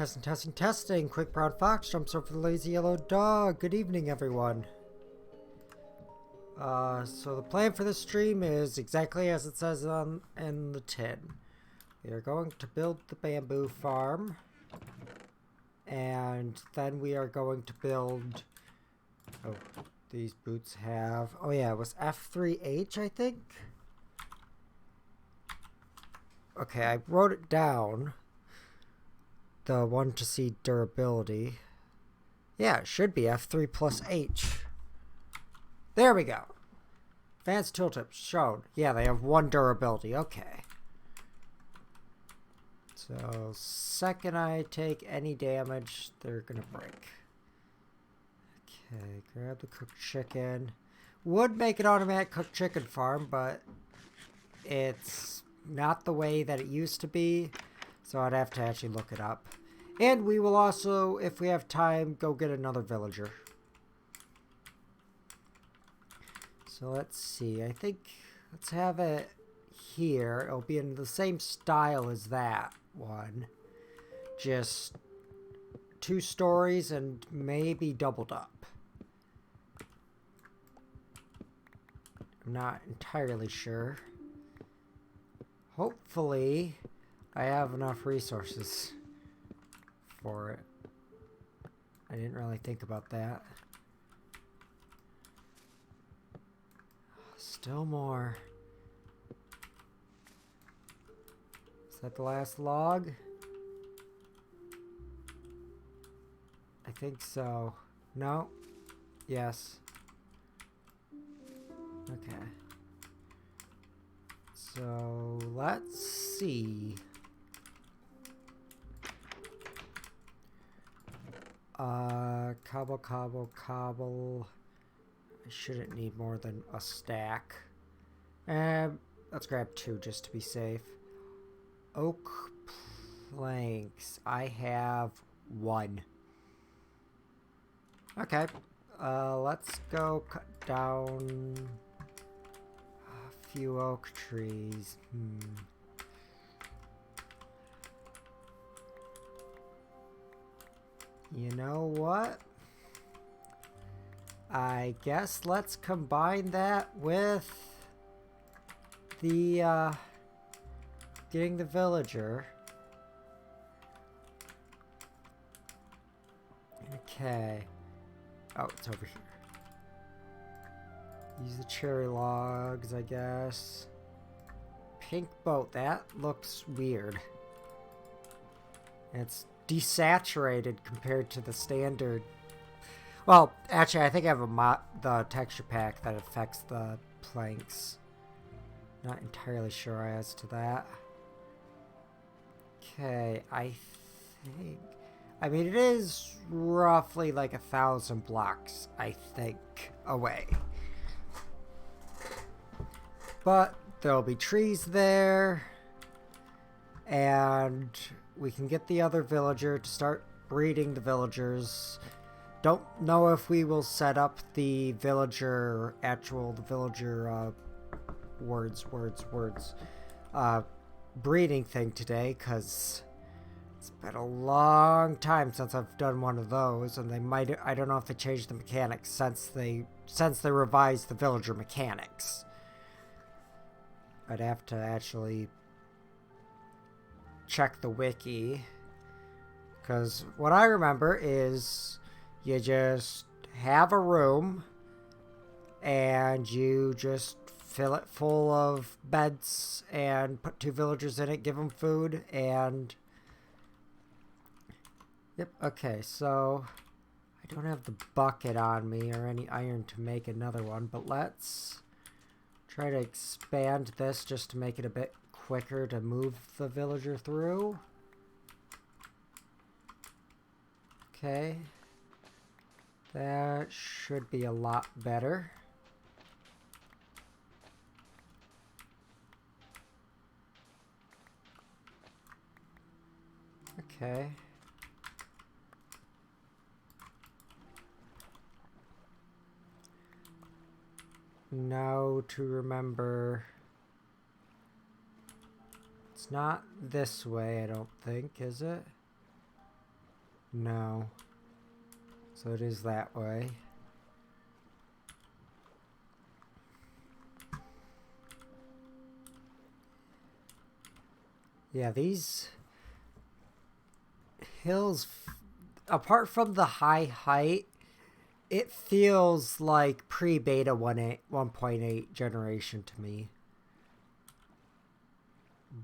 Testing, testing, testing. Quick brown fox jumps over the lazy yellow dog. Good evening, everyone. So the plan for this stream is exactly as it says in the tin. We are going to build the bamboo farm, and then we are going to build. Oh, these boots have. Oh yeah, it was F3H, I think. Okay, I wrote it down. The one to see durability. Yeah, it should be F3 plus H. There we go. Advanced tooltips shown. Yeah, they have 1 durability. Okay. So, second I take any damage, they're gonna break. Okay, grab the cooked chicken. Would make an automatic cooked chicken farm, but it's not the way that it used to be. So I'd have to actually look it up. And we will also, if we have time, go get another villager. So let's see. I think let's have it here. It'll be in the same style as that one. Just 2 stories and maybe doubled up. I'm not entirely sure. Hopefully, I have enough resources for it. I didn't really think about that. Still more. Is that the last log? I think so. No? Yes. Okay. So, let's see. Cobble. I shouldn't need more than a stack. Let's grab 2 just to be safe. Oak planks. I have 1. Okay. Let's go cut down a few oak trees. You know what? I guess let's combine that with the, getting the villager. Okay. Oh, it's over here. Use the cherry logs, I guess. Pink boat, that looks weird. It's desaturated compared to the standard. Well, actually, I think I have the texture pack that affects the planks. Not entirely sure as to that. Okay, I think. I mean, it is roughly like 1,000 blocks, I think, away. But there'll be trees there. And we can get the other villager to start breeding the villagers. Don't know if we will set up the villager, breeding thing today, because it's been a long time since I've done one of those, and I don't know if they changed the mechanics since they revised the villager mechanics. I'd have to actually check the wiki, because what I remember is you just have a room and you just fill it full of beds and put 2 villagers in it, give them food, and yep. Okay, so I don't have the bucket on me or any iron to make another one, but let's try to expand this just to make it a bit quicker to move the villager through. Okay. That should be a lot better. Okay. Now to remember, it's not this way, I don't think, is it? No. So it is that way. Yeah, these hills, apart from the high height, it feels like pre-beta 1.8 generation to me.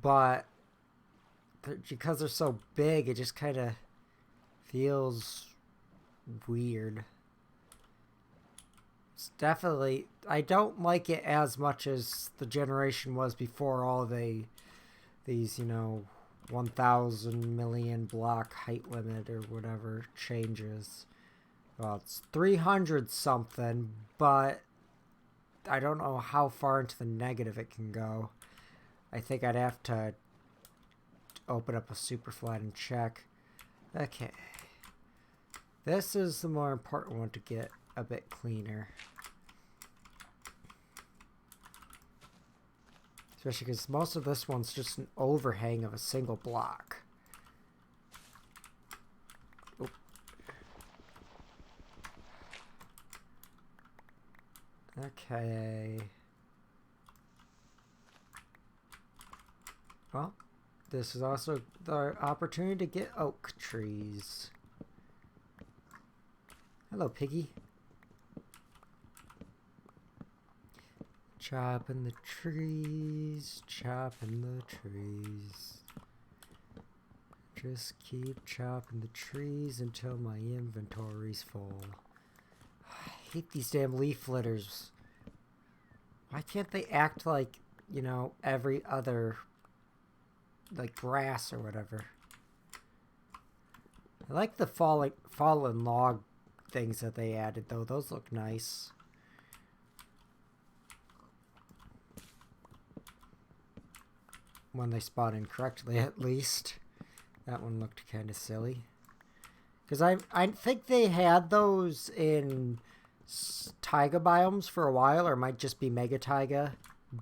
But because they're so big, it just kind of feels weird. It's definitely, I don't like it as much as the generation was before all these, you know, 1,000 million block height limit or whatever changes. Well, it's 300 something, but I don't know how far into the negative it can go. I think I'd have to open up a superflat and check. Okay. This is the more important one to get a bit cleaner. Especially because most of this one's just an overhang of a single block. Oop. Okay. Well, this is also the opportunity to get oak trees. Hello, piggy. Chopping the trees, chopping the trees. Just keep chopping the trees until my inventory's full. I hate these damn leaf litters. Why can't they act like, you know, every other, like grass or whatever? I like the fallen log things that they added, though. Those look nice. When they spawn in correctly, at least. That one looked kind of silly. Because I think they had those in taiga biomes for a while, or it might just be mega taiga,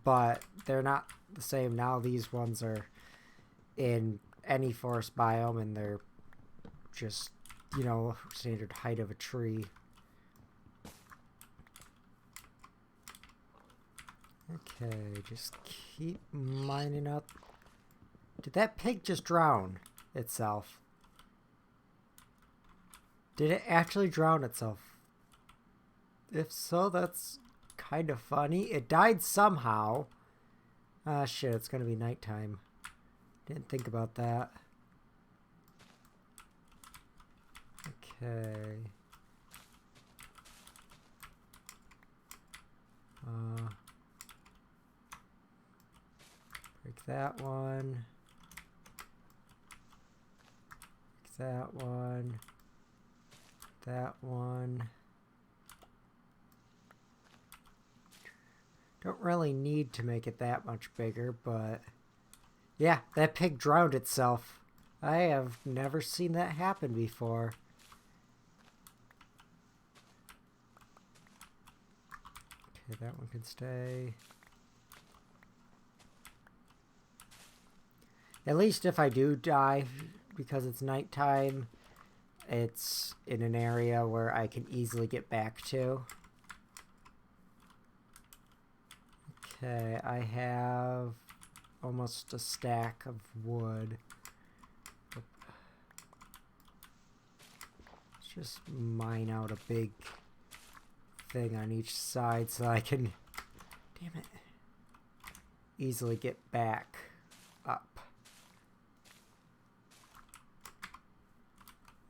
but they're not the same now. These ones are in any forest biome, and they're just, you know, standard height of a tree. Okay, just keep mining up. Did that pig just drown itself? Did it actually drown itself? If so, that's kind of funny. It died somehow. Ah, shit, it's gonna be nighttime. Didn't think about that. Okay. Break that one. Break that one. That one. Don't really need to make it that much bigger, but yeah, that pig drowned itself. I have never seen that happen before. Okay, that one can stay. At least if I do die because it's nighttime, it's in an area where I can easily get back to. Okay, I have almost a stack of wood. Let's just mine out a big thing on each side so I can, damn it, easily get back up.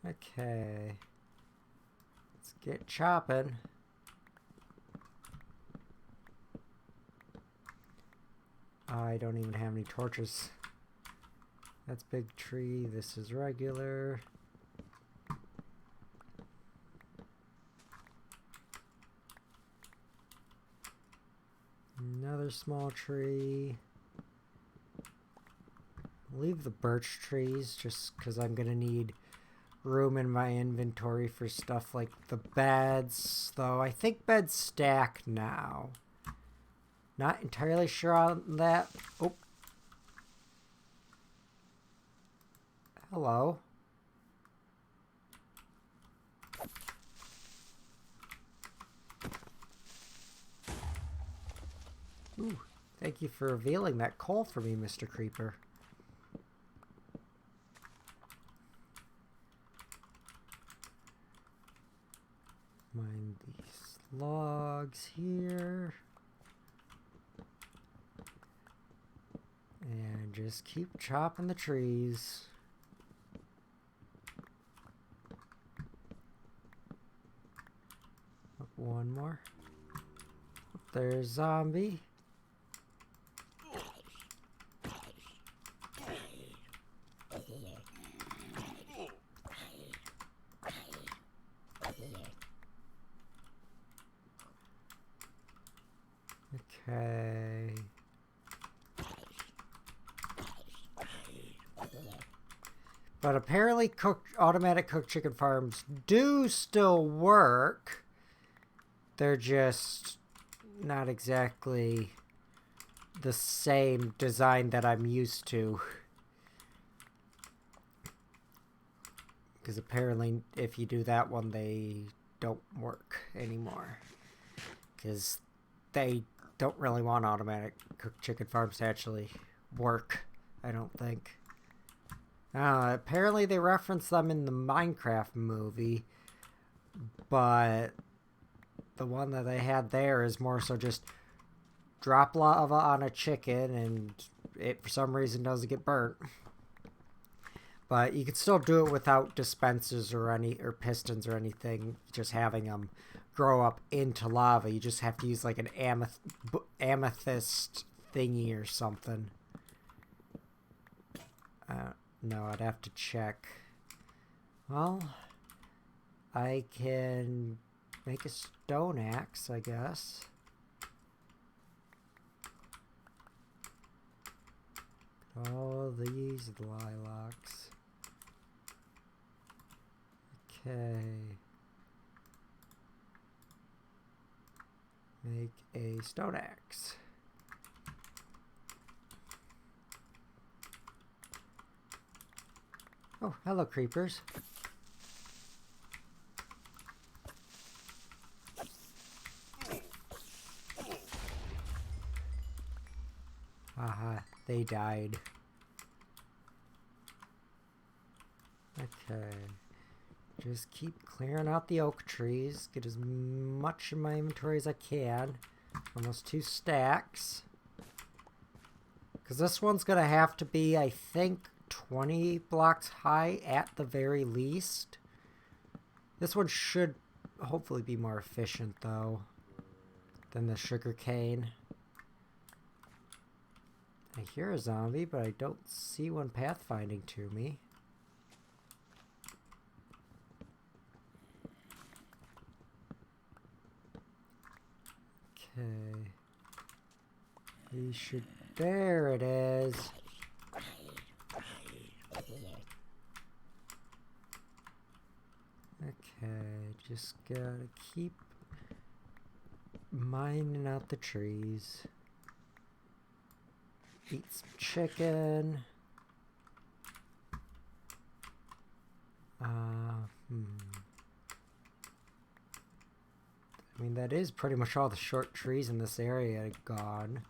Okay, let's get chopping. I don't even have any torches. That's big tree. This is regular. Another small tree. Leave the birch trees just because I'm going to need room in my inventory for stuff like the beds. Though I think beds stack now. Not entirely sure on that. Oh. Hello. Ooh, thank you for revealing that coal for me, Mr. Creeper. Mine these logs here. And just keep chopping the trees. Up one more. There's zombie. Okay. But apparently automatic cooked chicken farms do still work. They're just not exactly the same design that I'm used to. Because apparently if you do that one, they don't work anymore. Because they don't really want automatic cooked chicken farms to actually work, I don't think. Apparently they reference them in the Minecraft movie, but the one that they had there is more so just drop lava on a chicken and it for some reason doesn't get burnt. But you can still do it without dispensers or pistons or anything, just having them grow up into lava. You just have to use like an amethyst thingy or something. No, I'd have to check. Well, I can make a stone axe, I guess. All these lilacs. Okay. Make a stone axe. Oh, hello, creepers. Haha, they died. Okay. Just keep clearing out the oak trees. Get as much in my inventory as I can. Almost 2 stacks. Because this one's going to have to be, I think, 20 blocks high at the very least. This one should hopefully be more efficient, though, than the sugarcane. I hear a zombie, but I don't see one pathfinding to me. Okay. We should... There it is. Okay, just gotta keep mining out the trees. Eat some chicken. I mean, that is pretty much all the short trees in this area gone.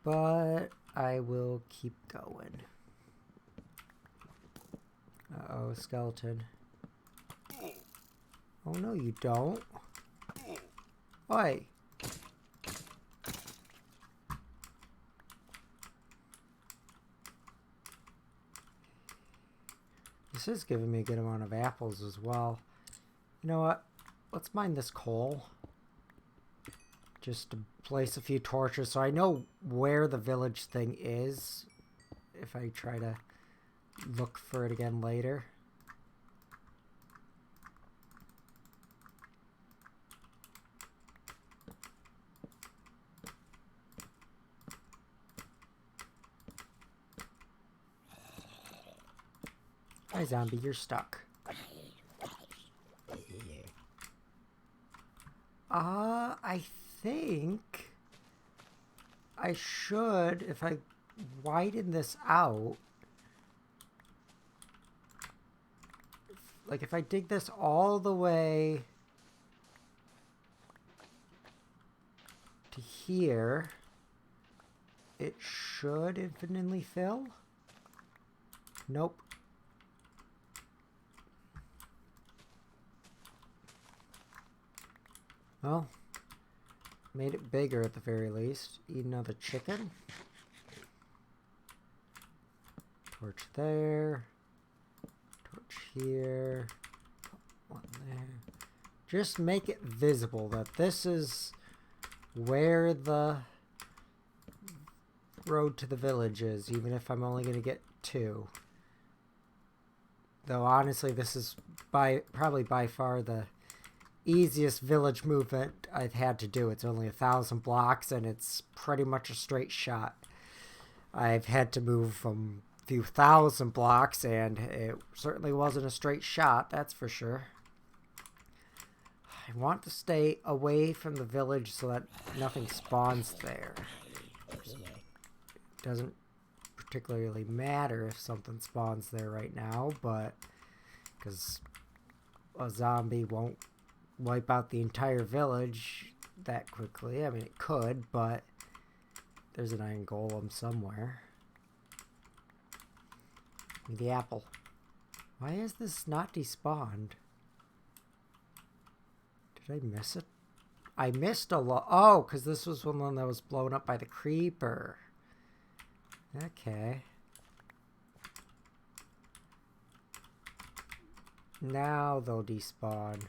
But I will keep going. Uh-oh, skeleton. Oh, no, you don't. Oi. This is giving me a good amount of apples as well. You know what? Let's mine this coal. Just to place a few torches so I know where the village thing is if I try to look for it again later. Hi, zombie, you're stuck. I think I should, if I widen this out, like if I dig this all the way to here, it should infinitely fill. Nope. Well, made it bigger at the very least. Eat another chicken. Torch there. Torch here. One there. Just make it visible that this is where the road to the village is, even if I'm only going to get 2. Though honestly, this is probably by far the easiest village movement I've had to do. It's only 1,000 blocks and it's pretty much a straight shot. I've had to move from a few thousand blocks and it certainly wasn't a straight shot, that's for sure. I want to stay away from the village so that nothing spawns there. It doesn't particularly matter if something spawns there right now, but because a zombie won't wipe out the entire village that quickly. I mean, it could, but there's an iron golem somewhere. Give me the apple. Why is this not despawned? Did I miss it? I missed a lot. Oh, because this was one that was blown up by the creeper. Okay. Now they'll despawn.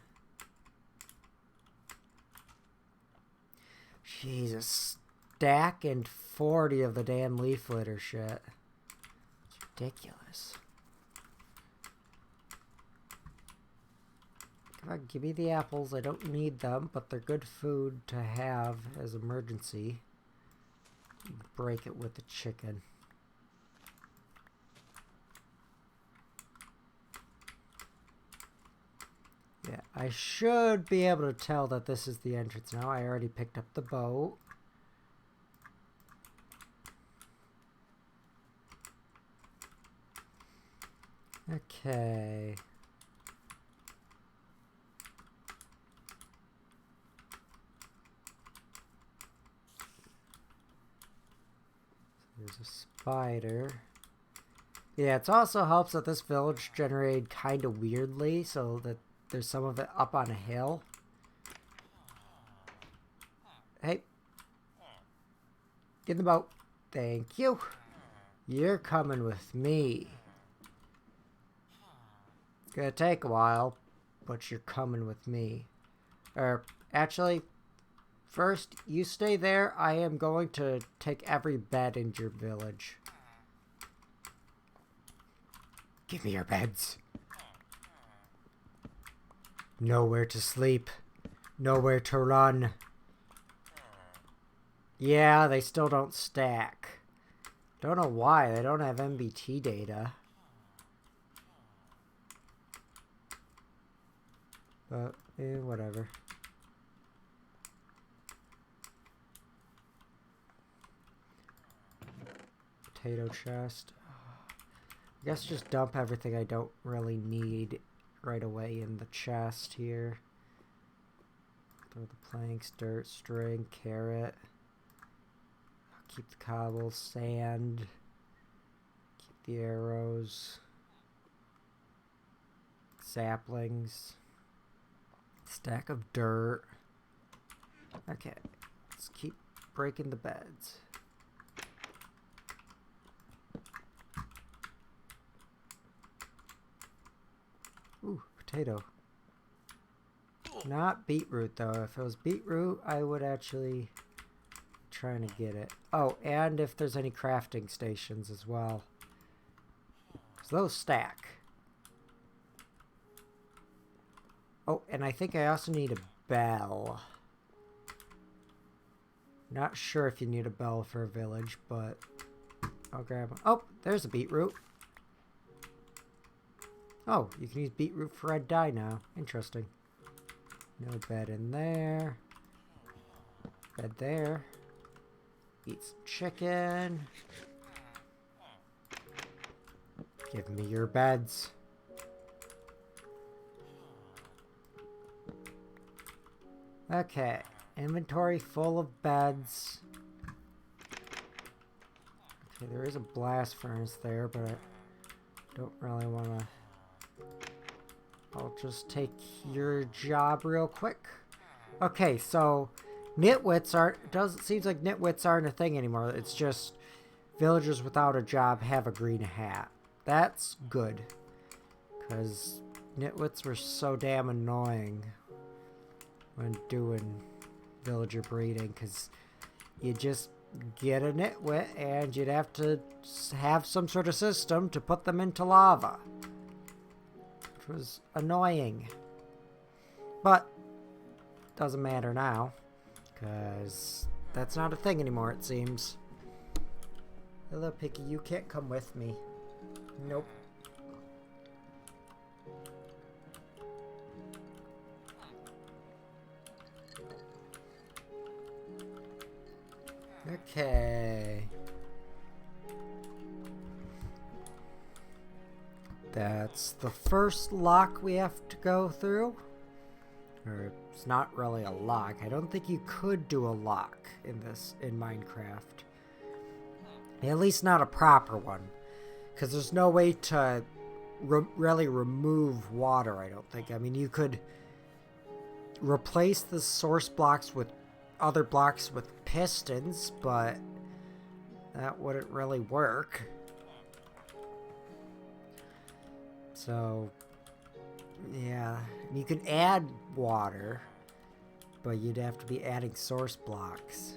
Jesus. Stack and 40 of the damn leaf litter shit. It's ridiculous. Come on, give me the apples. I don't need them, but they're good food to have as emergency. Break it with the chicken. Yeah, I should be able to tell that this is the entrance now. I already picked up the boat. Okay. There's a spider. Yeah, it also helps that this village generated kind of weirdly, so that there's some of it up on a hill. Hey. Get in the boat. Thank you. You're coming with me. It's gonna take a while, but you're coming with me. Or, actually, first, you stay there. I am going to take every bed in your village. Give me your beds. Nowhere to sleep. Nowhere to run. Yeah, they still don't stack. Don't know why. They don't have MBT data. But, whatever. Potato chest. I guess just dump everything I don't really need right away in the chest here. Throw the planks, dirt, string, carrot. Keep the cobble, sand. Keep the arrows. Saplings. Stack of dirt. Okay, let's keep breaking the beds. Ooh, potato. Not beetroot, though. If it was beetroot, I would actually be trying to get it. Oh, and if there's any crafting stations as well. Because those stack. Oh, and I think I also need a bell. Not sure if you need a bell for a village, but I'll grab one. Oh, there's a beetroot. Oh, you can use beetroot for red dye now. Interesting. No bed in there. Bed there. Eat some chicken. Give me your beds. Okay. Inventory full of beds. Okay, there is a blast furnace there, but I don't really want to... I'll just take your job real quick. Okay, so nitwits aren't... seems like nitwits aren't a thing anymore. It's just villagers without a job have a green hat. That's good. Because nitwits were so damn annoying when doing villager breeding, because you just get a nitwit and you'd have to have some sort of system to put them into lava, which was annoying. But doesn't matter now, because that's not a thing anymore, it seems. Hello, Picky, you can't come with me. Nope. Okay. That's the first lock we have to go through. Or it's not really a lock. I don't think you could do a lock in Minecraft. At least not a proper one. Because there's no way to really remove water, I don't think. I mean, you could replace the source blocks with other blocks with pistons, but that wouldn't really work. So, yeah, you can add water, but you'd have to be adding source blocks.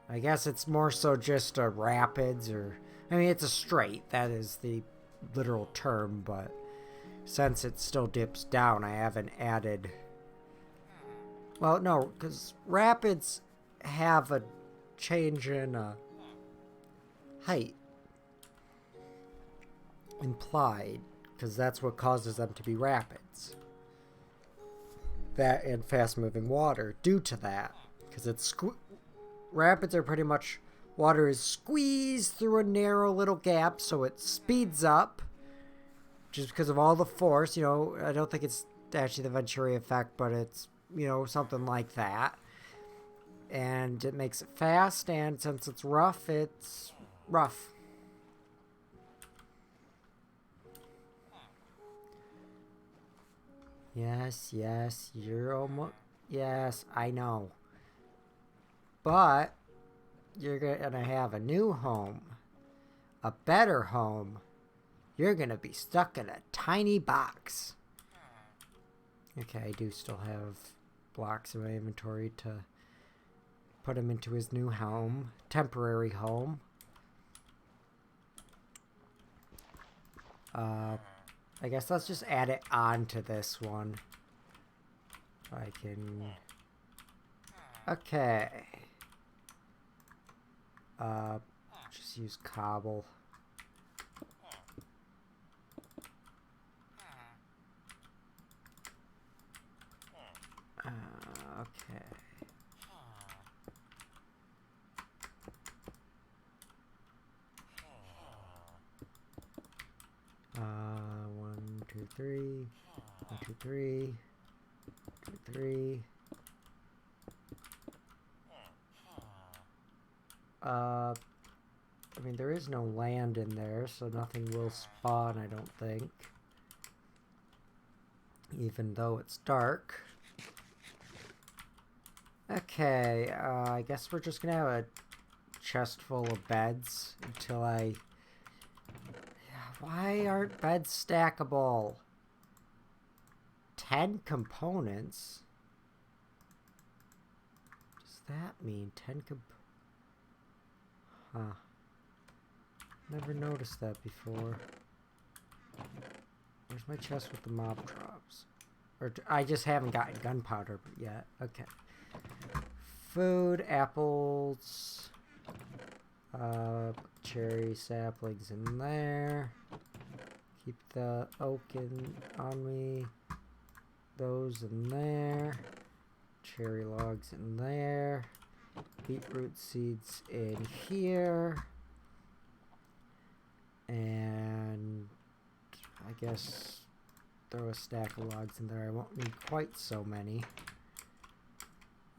I guess it's more so just a rapids, or I mean, it's a strait, that is the literal term, but since it still dips down, I haven't added... Well, no, because rapids have a change in height implied, because that's what causes them to be rapids. That and fast-moving water due to that, because it's rapids are pretty much water is squeezed through a narrow little gap, so it speeds up just because of all the force. You know, I don't think it's actually the Venturi effect, but it's, you know, something like that. And it makes it fast, and since it's rough, it's rough. Yes, yes, you're almost... Yes, I know. But you're gonna have a new home. A better home. You're gonna be stuck in a tiny box. Okay, I do still have blocks in my inventory to put him into his new home. Temporary home. I guess let's just add it on to this one. I can... Okay. Just use cobble. Okay. 1, 2, 3. 1, 2, 3. 2, 3. I mean, there is no land in there, so nothing will spawn, I don't think. Even though it's dark. Okay, I guess we're just gonna have a chest full of beds until I... Why aren't beds stackable? 10 components? What does that mean? 10 Huh. Never noticed that before. Where's my chest with the mob drops? Or I just haven't gotten gunpowder yet. Okay. Food, apples, cherry saplings in there. Keep the oak on me. Those in there. Cherry logs in there. Beetroot seeds in here. And I guess throw a stack of logs in there. I won't need quite so many.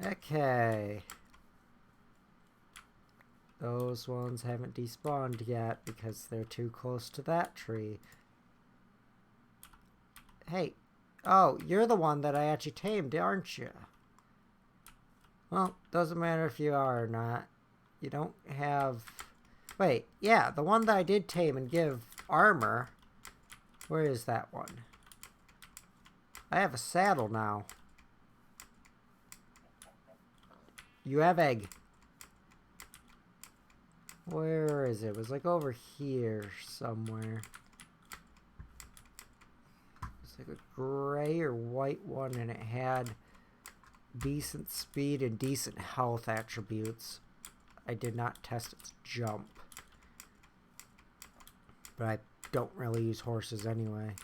Okay. Those ones haven't despawned yet because they're too close to that tree. Hey. Oh, you're the one that I actually tamed, aren't you? Well, doesn't matter if you are or not. You don't have... Wait, yeah, the one that I did tame and give armor. Where is that one? I have a saddle now. You have egg. Where is it? It was like over here somewhere. It's like a gray or white one, and it had decent speed and decent health attributes. I did not test its jump. But I don't really use horses anyway.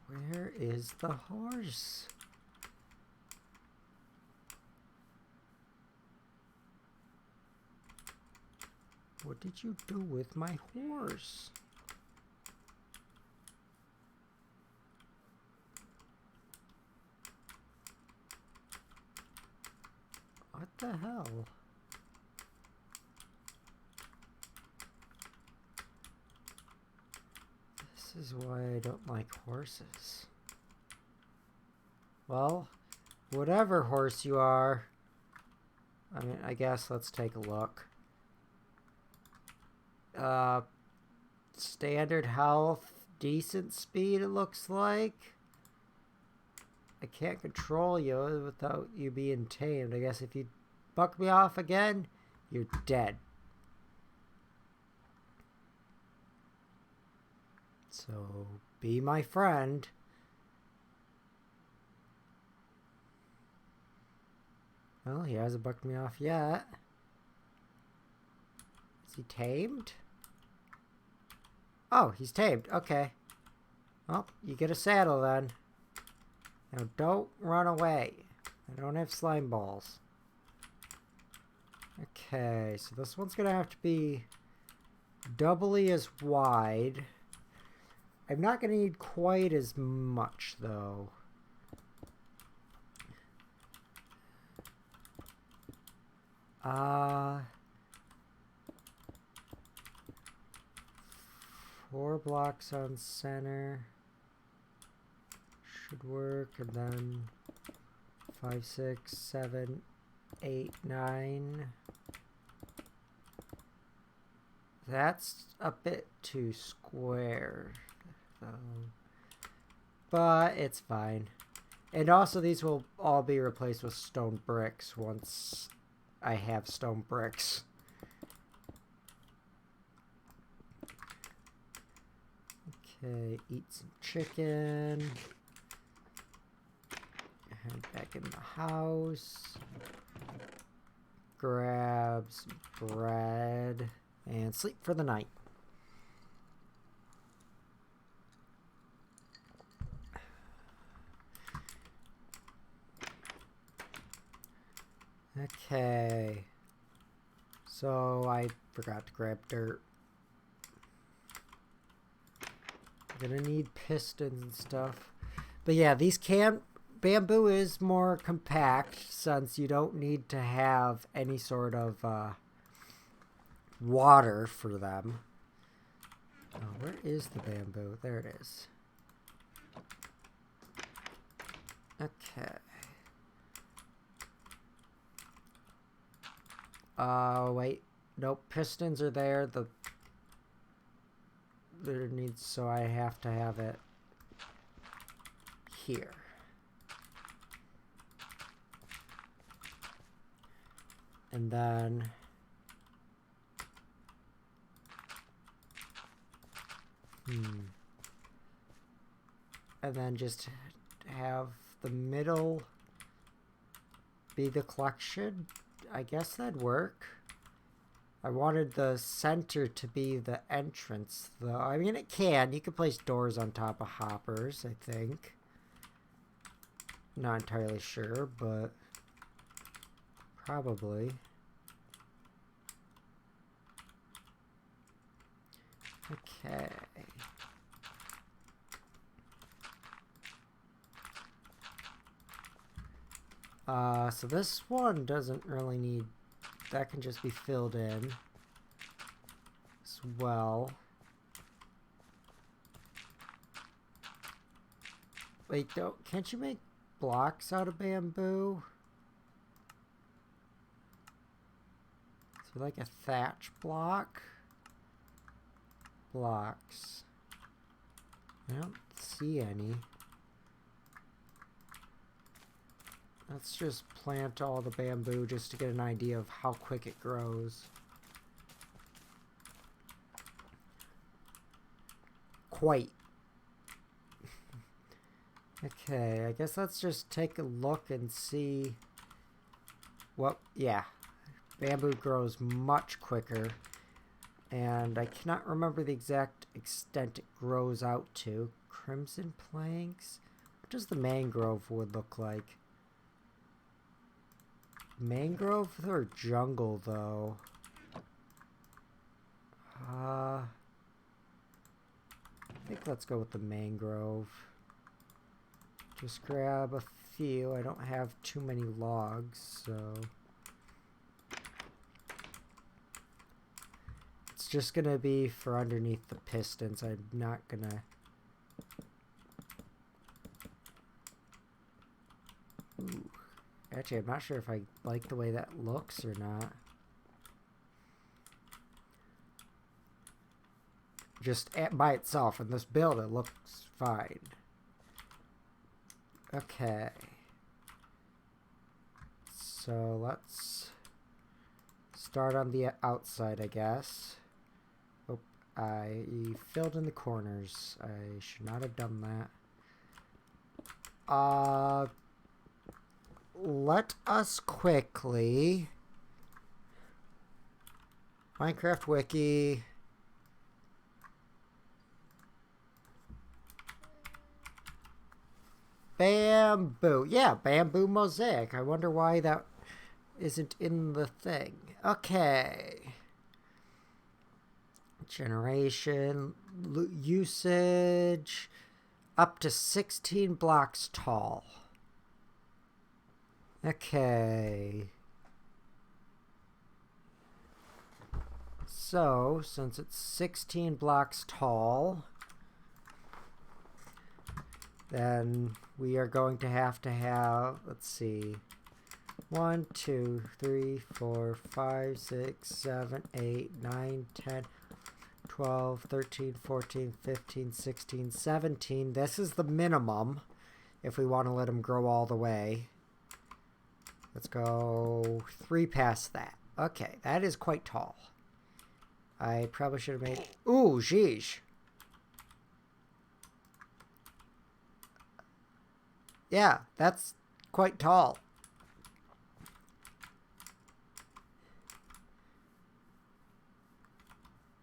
Where is the horse? What did you do with my horse? What the hell? This is why I don't like horses. Well, whatever horse you are, I mean, I guess let's take a look. Standard health, decent speed it looks like. I can't control you without you being tamed. I guess if you buck me off again, you're dead. So, be my friend. Well, he hasn't bucked me off yet. Is he tamed? Oh, he's tamed. Okay. Well, you get a saddle then. Now, don't run away. I don't have slime balls. Okay, so this one's going to have to be doubly as wide. I'm not going to need quite as much, though. Four blocks on center should work, and then 5, 6, 7, 8, 9. That's a bit too square, though. But it's fine. And also these will all be replaced with stone bricks once I have stone bricks. Okay, eat some chicken. Head back in the house. Grab some bread. And sleep for the night. Okay. So I forgot to grab dirt. I'm gonna need pistons and stuff. But yeah, these bamboo is more compact since you don't need to have any sort of water for them. Oh, where is the bamboo? There it is. Okay. Wait. Nope, pistons are there. There needs, so I have to have it here. And then and then just have the middle be the collection. I guess that'd work. I wanted the center to be the entrance, though. I mean, it can. You can place doors on top of hoppers, I think. Not entirely sure, but probably. Okay. So this one doesn't really need... That can just be filled in as well. Wait, can't you make blocks out of bamboo? So like a thatch block? Blocks. I don't see any. Let's just plant all the bamboo just to get an idea of how quick it grows. Quite. Okay, I guess let's just take a look and see what... Yeah, bamboo grows much quicker. And I cannot remember the exact extent it grows out to. Crimson planks? What does the mangrove wood look like? Mangrove or jungle, though? I think let's go with the mangrove. Just grab a few. I don't have too many logs, so... It's just gonna be for underneath the pistons. I'm not gonna... Ooh. Actually, I'm not sure if I like the way that looks or not. Just by itself, in this build, it looks fine. Okay. So let's start on the outside, I guess. Oh, I filled in the corners. I should not have done that. Let us quickly... Minecraft Wiki... Bamboo. Yeah, bamboo mosaic. I wonder why that isn't in the thing. Okay. Generation. Usage. Up to 16 blocks tall. Okay. So, since it's 16 blocks tall... Then we are going to have, let's see, 1, 2, 3, 4, 5, 6, 7, 8, 9, 10, 12, 13, 14, 15, 16, 17. This is the minimum if we want to let them grow all the way. Let's go 3 past that. Okay, that is quite tall. I probably should have made... Ooh, sheesh. Yeah, that's quite tall.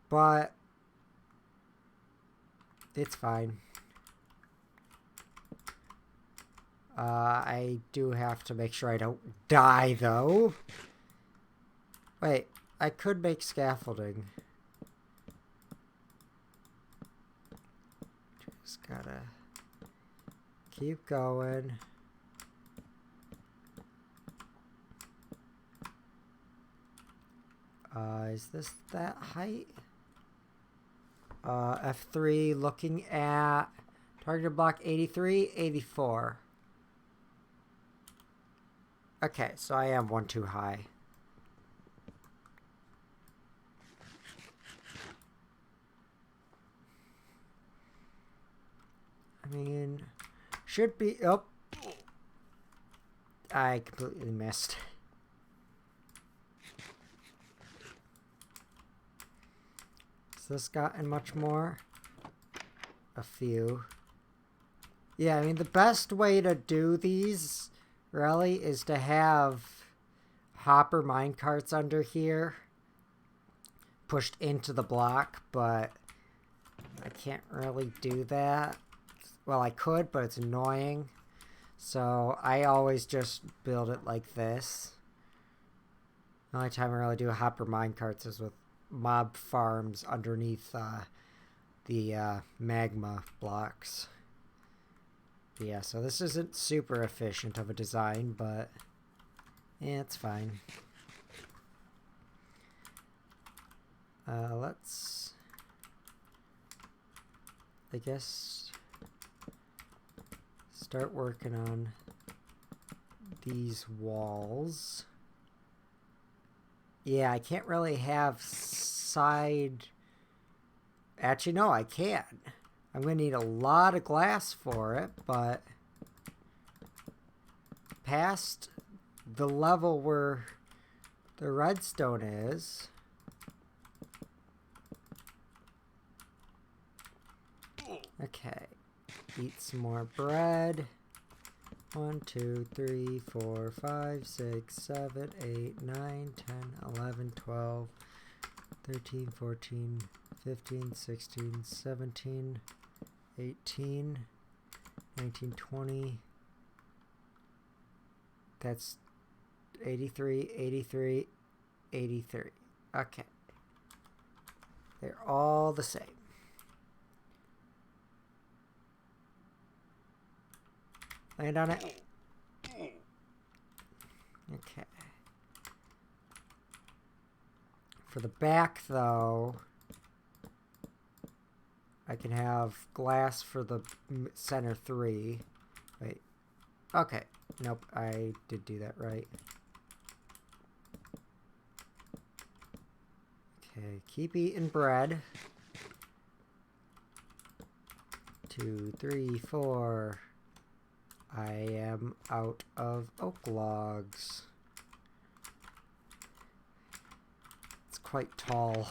But it's fine. I do have to make sure I don't die, though. Wait, I could make scaffolding. Just gotta... keep going. Is this that height? F3 looking at targeted block 83, 84. Okay, so I am one too high. I mean... should be... Oh. I completely missed. Has this gotten much more? A few. Yeah, I mean, the best way to do these, really, is to have hopper minecarts under here pushed into the block, but I can't really do that. Well, I could, but it's annoying. So I always just build it like this. The only time I really do hopper minecarts is with mob farms underneath the magma blocks. But yeah, so this isn't super efficient of a design, but Yeah, it's fine. Let's, I guess, start working on these walls. Yeah, I can't really have side... Actually, no, I can. I'm going to need a lot of glass for it, but past the level where the redstone is... Okay, eat some more bread. 1, 2, 3, 4, 5, 6, 7, 8, 9, 10, 11, 12, 13, 14, 15, 16, 17, 18, 19, 20. That's 83, 83, 83. Okay. They're all the same. Land on it. Okay. For the back, though, I can have glass for the center 3. Wait. Okay. Nope, I did do that right. Okay, keep eating bread. 2, 3, 4. I am out of oak logs. It's quite tall.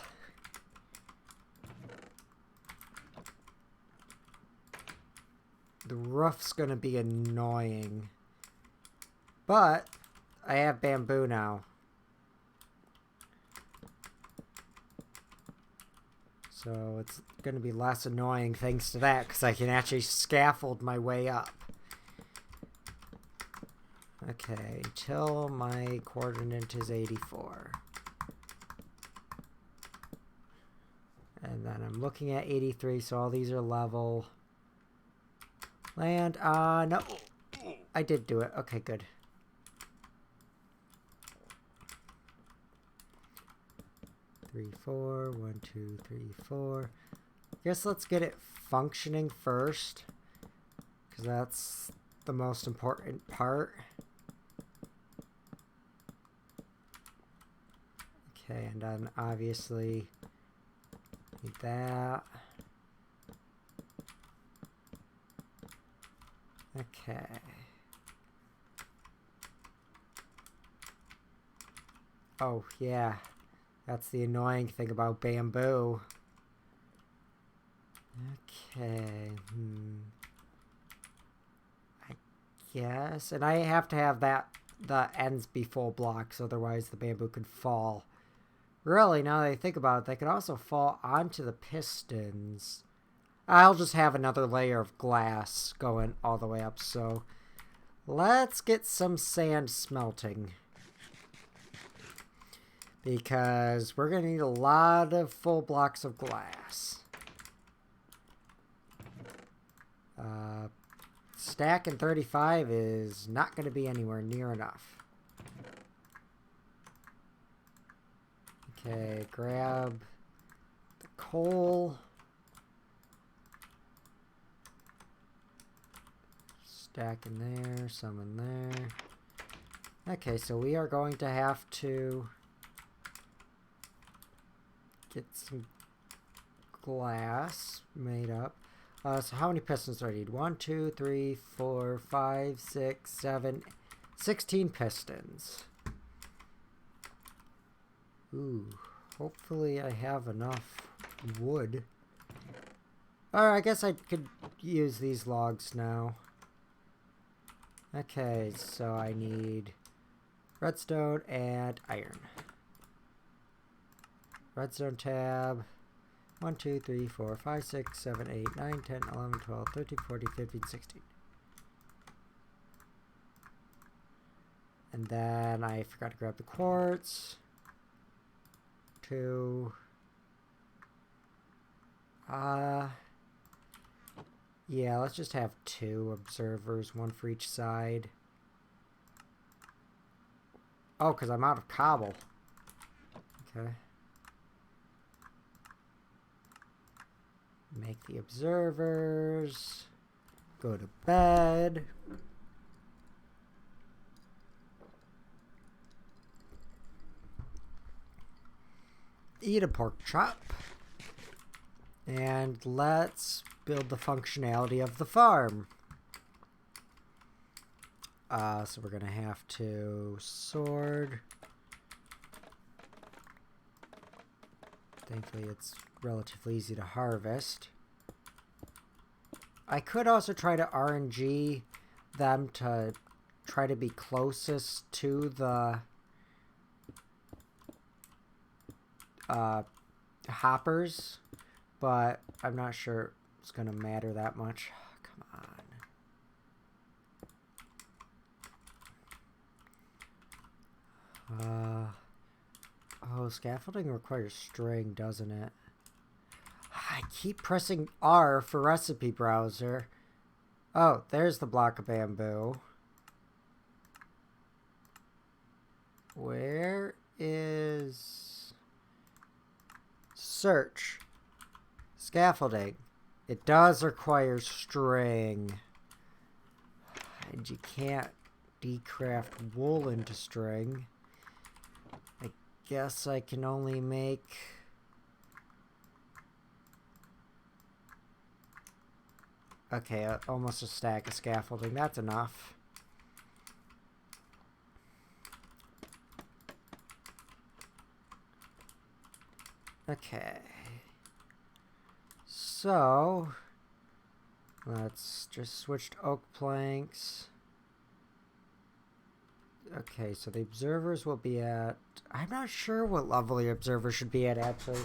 The roof's gonna be annoying. But I have bamboo now. So it's gonna be less annoying thanks to that, because I can actually scaffold my way up. Okay, until my coordinate is 84. And then I'm looking at 83, so all these are level. Land, no. I did do it. Okay, good. Three, 4. 1, 2, 3, 4. Guess let's get it functioning first, because that's the most important part. Okay, and then obviously need that. Okay. Oh, yeah. That's the annoying thing about bamboo. Okay. I guess. And I have to have that, the ends be full blocks, otherwise the bamboo could fall. Really, now that I think about it, they could also fall onto the pistons. I'll just have another layer of glass going all the way up, so let's get some sand smelting. Because we're going to need a lot of full blocks of glass. Stacking 35 is not going to be anywhere near enough. Okay, grab the coal. Stack in there, some in there. Okay, so we are going to have to get some glass made up. So how many pistons do I need? 1, 2, 3, 4, 5, 6, 7, 16 pistons. Ooh, hopefully I have enough wood. Or I guess I could use these logs now. Okay, so I need redstone and iron. Redstone tab. 1, 2, 3, 4, 5, 6, 7, 8, 9, 10, 11, 12, 13, 14, 15, 16. And then I forgot to grab the quartz. 2. Yeah, let's just have 2 observers, 1 for each side. Oh, because I'm out of cobble. Okay. Make the observers. Go to bed. Eat a pork chop. And let's build the functionality of the farm. So we're going to have to sword. Thankfully, it's relatively easy to harvest. I could also try to RNG them to try to be closest to the hoppers, but I'm not sure it's going to matter that much. Come on. Oh, scaffolding requires string, doesn't it? I keep pressing R for recipe browser. Oh, there's the block of bamboo. Where is... Search. Scaffolding. It does require string. And you can't decraft wool into string. I guess I can only make... Okay, almost a stack of scaffolding. That's enough. Okay. So, let's just switch to oak planks. Okay, so the observers will be at... I'm not sure what level the observer should be at, actually.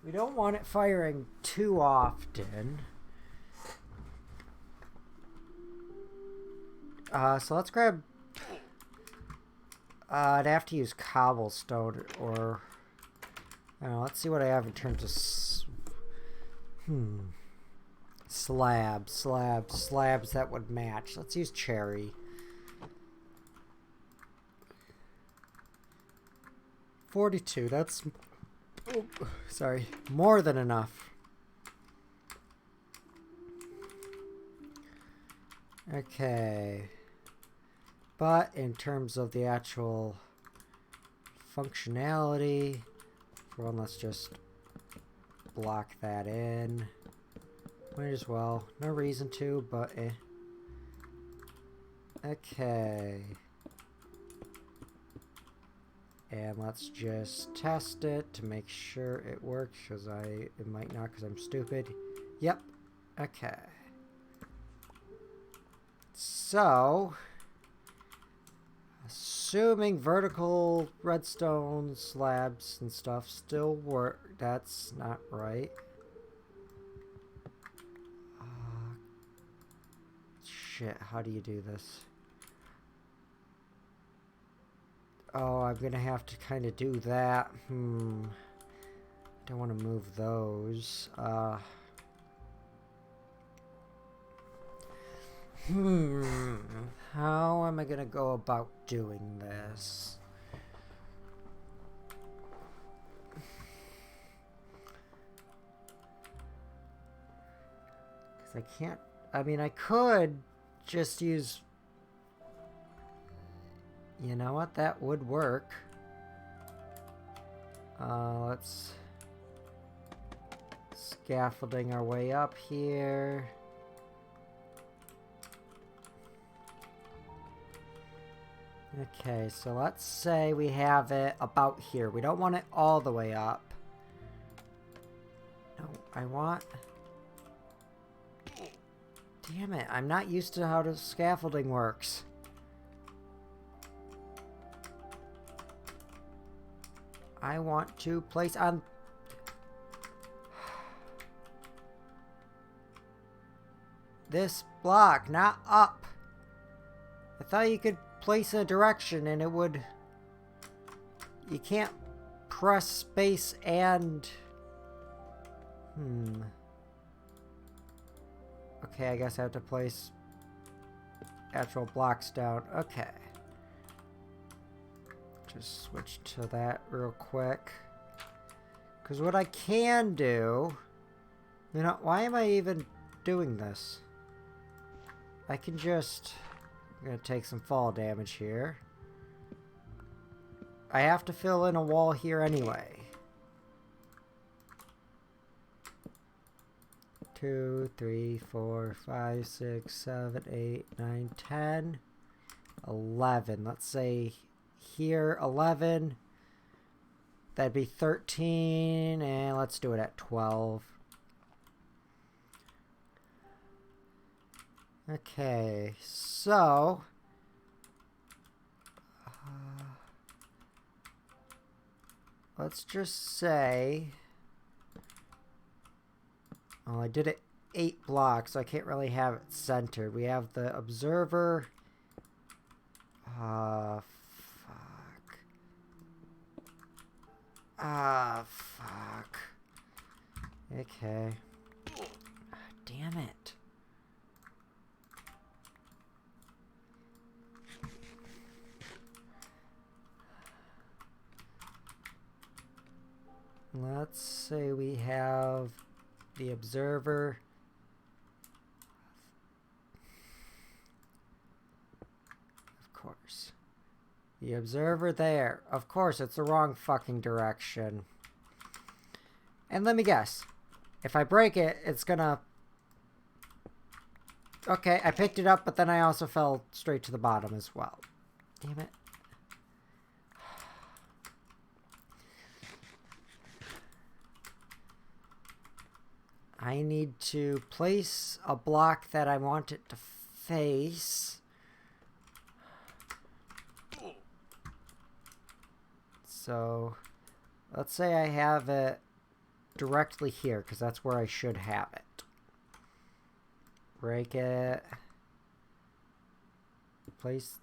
We don't want it firing too often. So let's grab... I'd have to use cobblestone or... I don't know, let's see what I have in terms of... Slabs that would match. Let's use cherry. 42, that's... Oh, sorry, more than enough. Okay. But in terms of the actual functionality, for one, let's just block that in. Might as well. No reason to, but eh. Okay. And let's just test it to make sure it works, because it might not, because I'm stupid. Yep. Okay. So, assuming vertical redstone slabs and stuff still work, that's not right. Shit, how do you do this? Oh, I'm gonna have to kind of do that. Don't want to move those. How am I gonna go about doing this? Because I can't... I mean, I could just use... You know what? That would work. Let's... Scaffolding our way up here. Okay, so let's say we have it about here. We don't want it all the way up. No, I want... Damn it, I'm not used to how the scaffolding works. I want to place on... this block, not up. I thought you could place a direction and it would... You can't press space and... Okay, I guess I have to place actual blocks down. Okay. Just switch to that real quick. Because what I can do... You know, why am I even doing this? I can just... I'm going to take some fall damage here. I have to fill in a wall here anyway. 2, 3, 4, 5, 6, 7, 8, 9, 10, 11. Let's say here 11. That'd be 13, and let's do it at 12. Okay, so let's just say, oh, I did it 8 blocks, so I can't really have it centered. We have the observer. Fuck. Fuck. Okay. Damn it. Let's say we have the observer. Of course. The observer there. Of course, it's the wrong fucking direction. And let me guess. If I break it, it's gonna... Okay, I picked it up, but then I also fell straight to the bottom as well. Damn it. I need to place a block that I want it to face. So, let's say I have it directly here, because that's where I should have it. Break it. Place.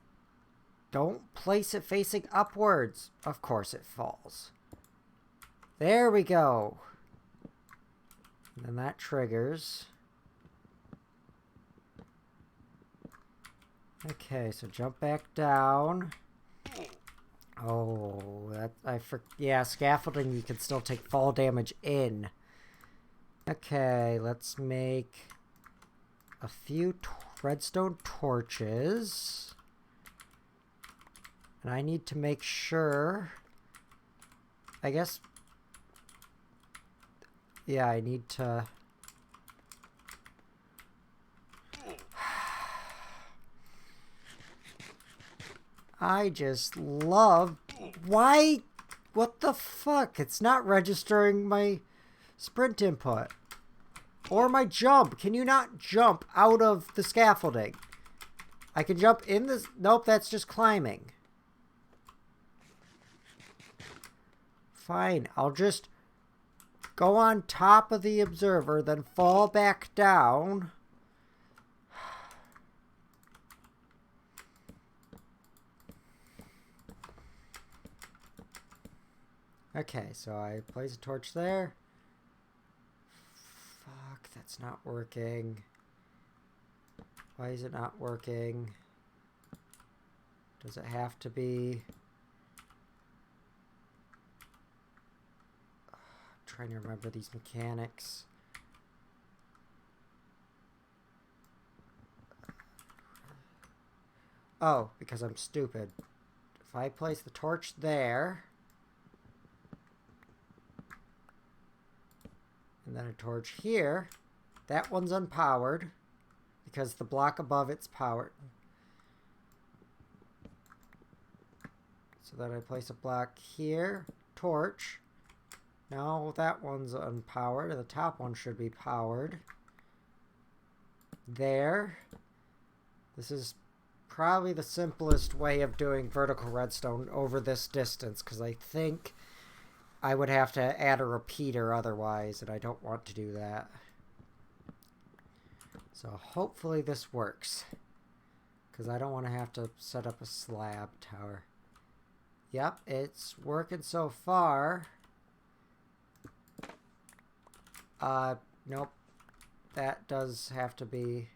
Don't place it facing upwards. Of course it falls. There we go. And then that triggers. Okay, so jump back down. Oh, yeah, scaffolding, you can still take fall damage in. Okay, let's make a few redstone torches. And I need to make sure, I guess, yeah, I need to... I just love... Why? What the fuck? It's not registering my sprint input. Or my jump. Can you not jump out of the scaffolding? I can jump in this... Nope, that's just climbing. Fine, I'll just go on top of the observer, then fall back down. Okay, so I place a torch there. Fuck, that's not working. Why is it not working? Does it have to be... I'm trying to remember these mechanics. Oh, because I'm stupid. If I place the torch there... and then a torch here, that one's unpowered because the block above it's powered. So then I place a block here, torch. Now that one's unpowered. The top one should be powered. There. This is probably the simplest way of doing vertical redstone over this distance, because I think I would have to add a repeater otherwise, and I don't want to do that. So hopefully this works, because I don't want to have to set up a slab tower. Yep, it's working so far. Nope. That does have to be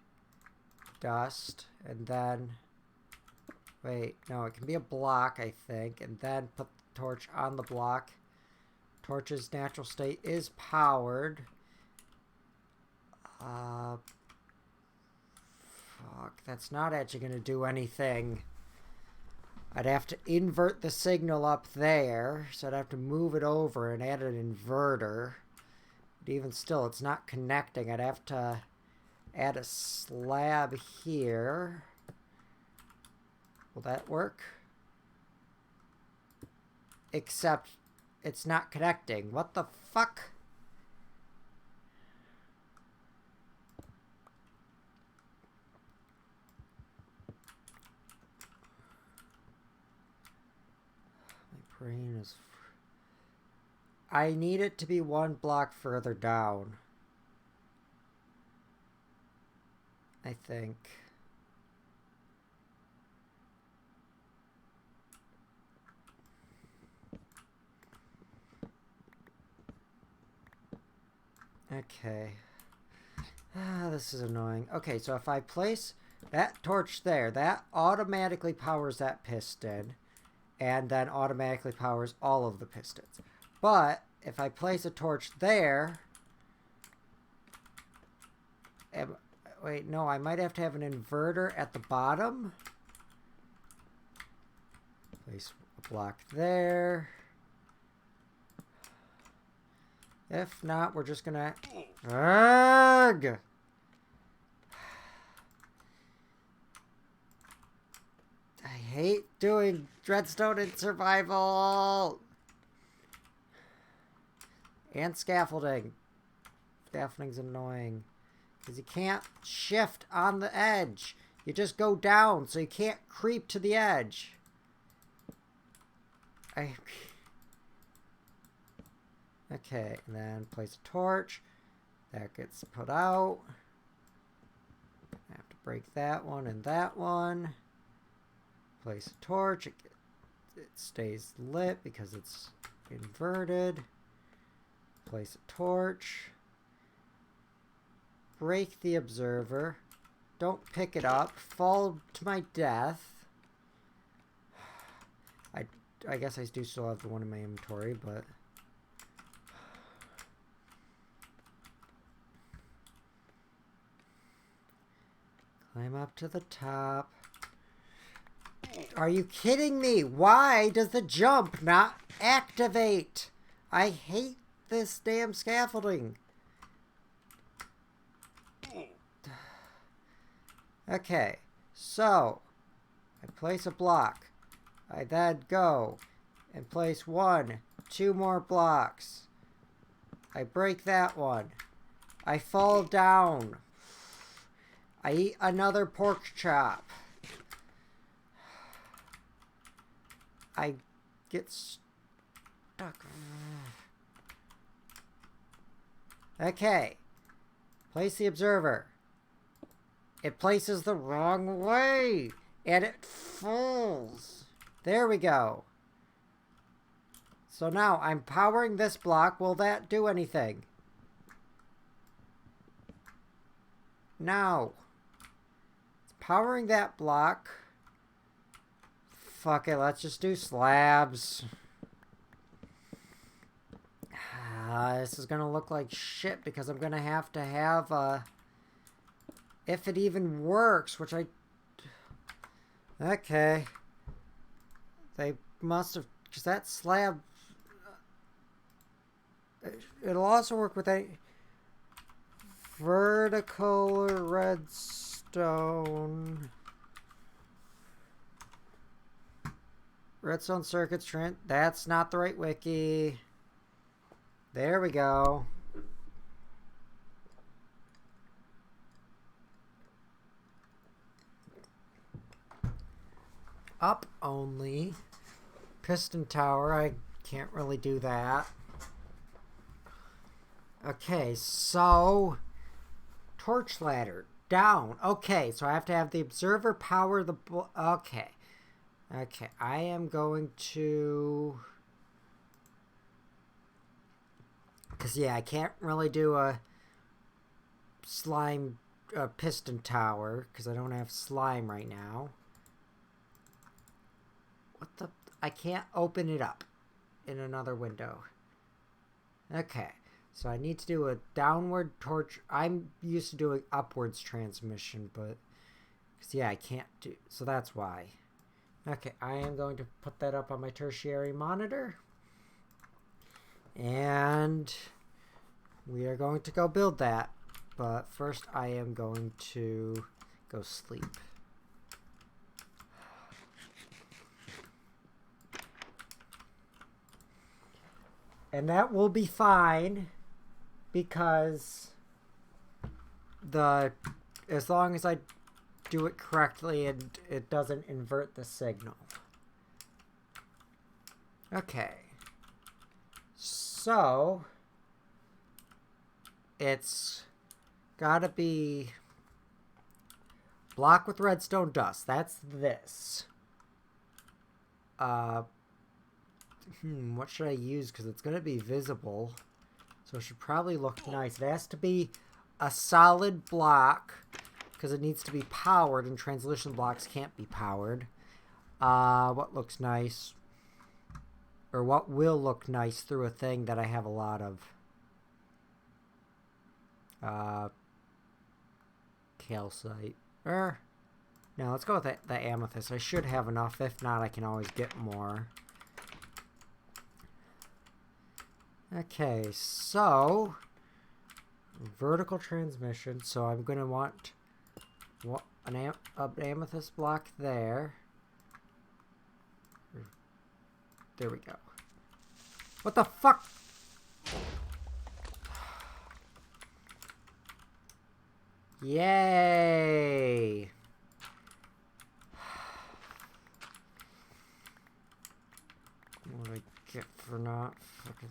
dust, and then... Wait, no, it can be a block, I think, and then put the torch on the block. Torch's natural state is powered. Fuck, that's not actually going to do anything. I'd have to invert the signal up there, so I'd have to move it over and add an inverter. But even still, it's not connecting. I'd have to add a slab here. Will that work? Except it's not connecting. What the fuck? My brain is... I need it to be one block further down. I think. Okay. This is annoying. Okay, so if I place that torch there, that automatically powers that piston, and then automatically powers all of the pistons. But if I place a torch there... Wait, no, I might have to have an inverter at the bottom. Place a block there. If not, we're just gonna... Arrgh! I hate doing Dreadstone in survival! And scaffolding. Scaffolding's annoying. Because you can't shift on the edge. You just go down, so you can't creep to the edge. Okay, and then place a torch. That gets put out. I have to break that one and that one. Place a torch. It stays lit because it's inverted. Place a torch. Break the observer. Don't pick it up. Fall to my death. I guess I do still have the one in my inventory, but... Climb up to the top. Are you kidding me? Why does the jump not activate? I hate this damn scaffolding. Okay, so I place a block. I then go and place 1, 2 more blocks. I break that one. I fall down. I eat another pork chop. I get stuck. Okay. Place the observer. It places the wrong way. And it falls. There we go. So now I'm powering this block. Will that do anything? No. It's powering that block. Fuck it, let's just do slabs. This is gonna look like shit because I'm gonna have to have a... If it even works, which I... Okay. They must have... Because that slab... It'll also work with a... Vertical redstone... Redstone circuits, Trent. That's not the right wiki. There we go. Up only. Piston tower, I can't really do that. Okay, so... Torch ladder, down. Okay, so I have to have the observer power the... Okay. Okay, I am going to... Because, yeah, I can't really do a slime piston tower, because I don't have slime right now. What the? I can't open it up in another window. Okay, so I need to do a downward torch. I'm used to doing upwards transmission, but yeah, I can't do. So that's why. Okay, I am going to put that up on my tertiary monitor, and we are going to go build that. But first, I am going to go sleep. And that will be fine, because as long as I do it correctly and it doesn't invert the signal. Okay. So it's gotta be block with redstone dust. That's this. What should I use? Because it's going to be visible. So it should probably look nice. It has to be a solid block, because it needs to be powered, and transition blocks can't be powered. What looks nice? Or what will look nice through a thing that I have a lot of? Calcite. No, let's go with the amethyst. I should have enough. If not, I can always get more. Okay, so vertical transmission. So I'm going to want an amethyst block there. There we go. What the fuck? Yay! What do I get for not fucking...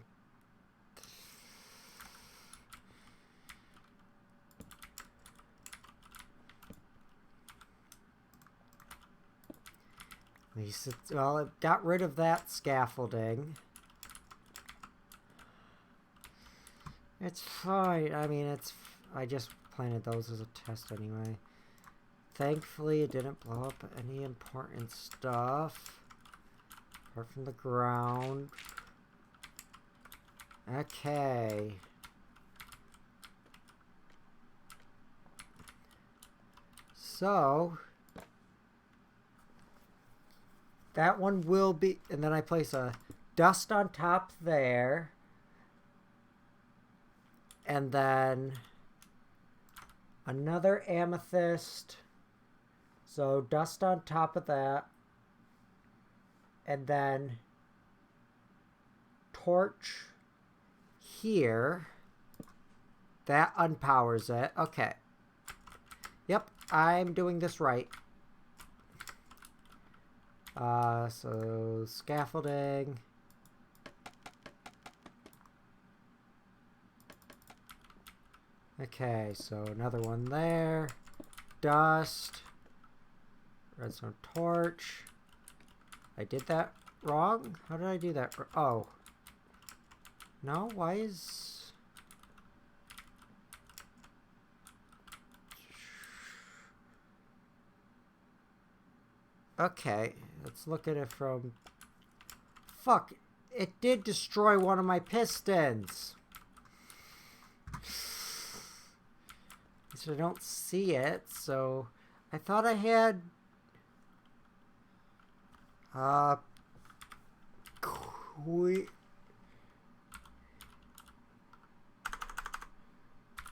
Well, it got rid of that scaffolding. It's fine. I mean, I just planted those as a test anyway. Thankfully, it didn't blow up any important stuff. Apart from the ground. Okay. So... that one will be, and then I place a dust on top there. And then another amethyst. So dust on top of that. And then torch here. That unpowers it. Okay. Yep, I'm doing this right. So scaffolding. Okay, so another one there. Dust. Redstone torch. I did that wrong? How did I do that? Oh. No? Why is... okay, let's look at it from... fuck, it did destroy one of my pistons. So I don't see it, so I thought I had...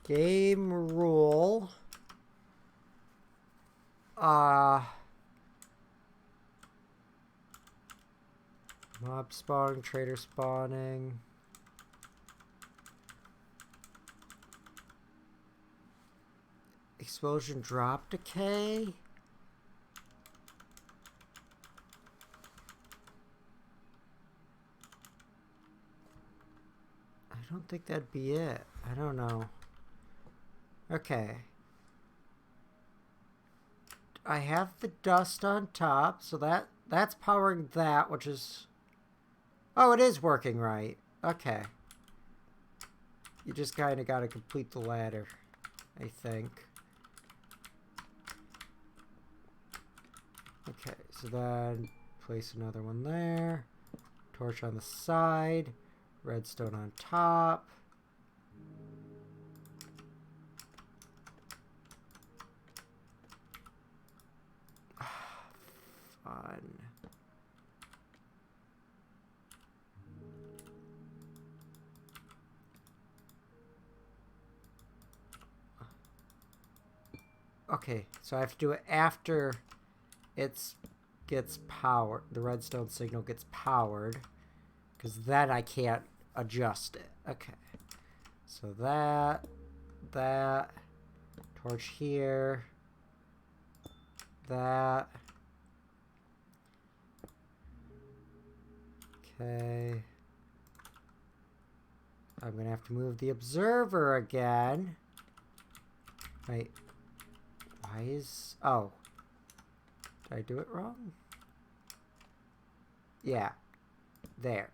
game rule. Mob spawning, trader spawning. Explosion drop decay. I don't think that'd be it. I don't know. Okay. I have the dust on top, so that's powering that, which is... oh, it is working right. Okay. You just kind of got to complete the ladder, I think. Okay, so then place another one there. Torch on the side. Redstone on top. Fun. Okay, so I have to do it after it gets powered. The redstone signal gets powered. Because then I can't adjust it. Okay. So that. Torch here. That. Okay. I'm going to have to move the observer again. Wait. Why is... Oh. Did I do it wrong? Yeah. There.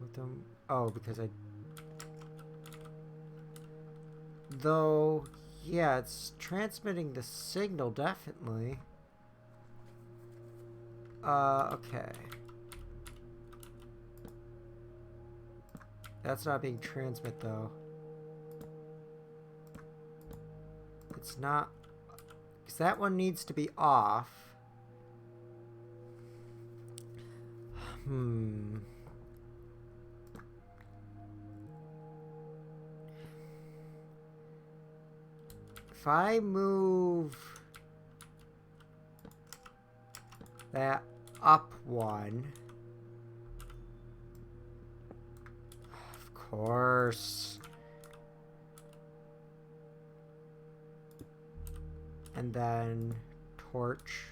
Put them... Oh, because I... Though... Yeah, it's transmitting the signal, definitely. Okay. That's not being transmit, though. It's not... Because that one needs to be off. If I move that up one, of course, and then torch,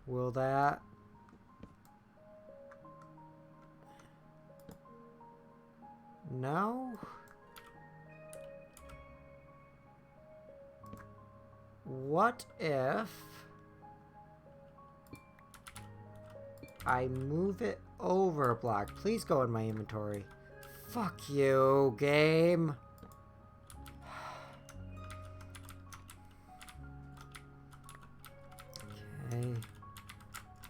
will that? No? What if I move it over a block? Please go in my inventory. Fuck you, game. Okay.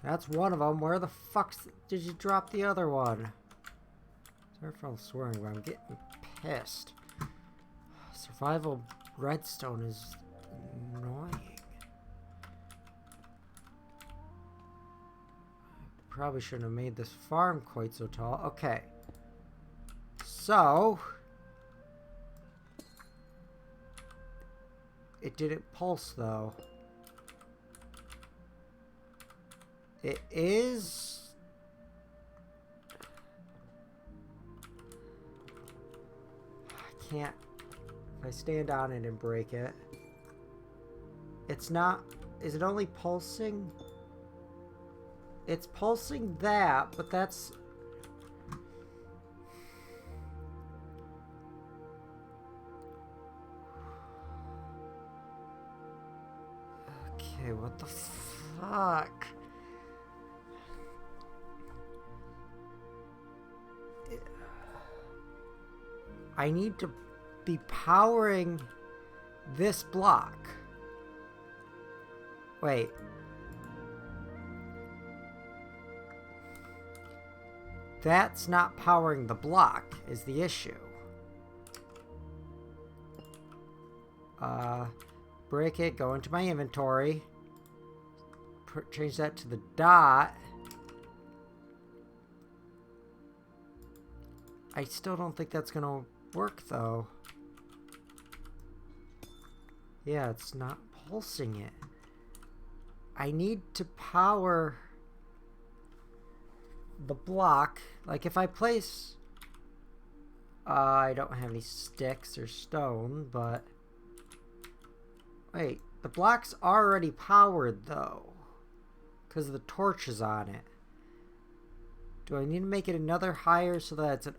That's one of them. Where the fuck did you drop the other one? Sorry for all swearing, but I'm getting pissed. Survival redstone is annoying. Probably shouldn't have made this farm quite so tall. Okay. So it didn't pulse though. It is... I can't... If I stand on it and break it... It's not... Is it only pulsing? It's pulsing that, but that's... Okay, what the fuck? I need to be powering this block. Wait. That's not powering the block, is the issue. Break it, go into my inventory. Change that to the dot. I still don't think that's gonna work, though. Yeah, it's not pulsing it. I need to power the block. Like, if I place... I don't have any sticks or stone, but... Wait, the block's already powered, though. Because the torch is on it. Do I need to make it another higher so that it's an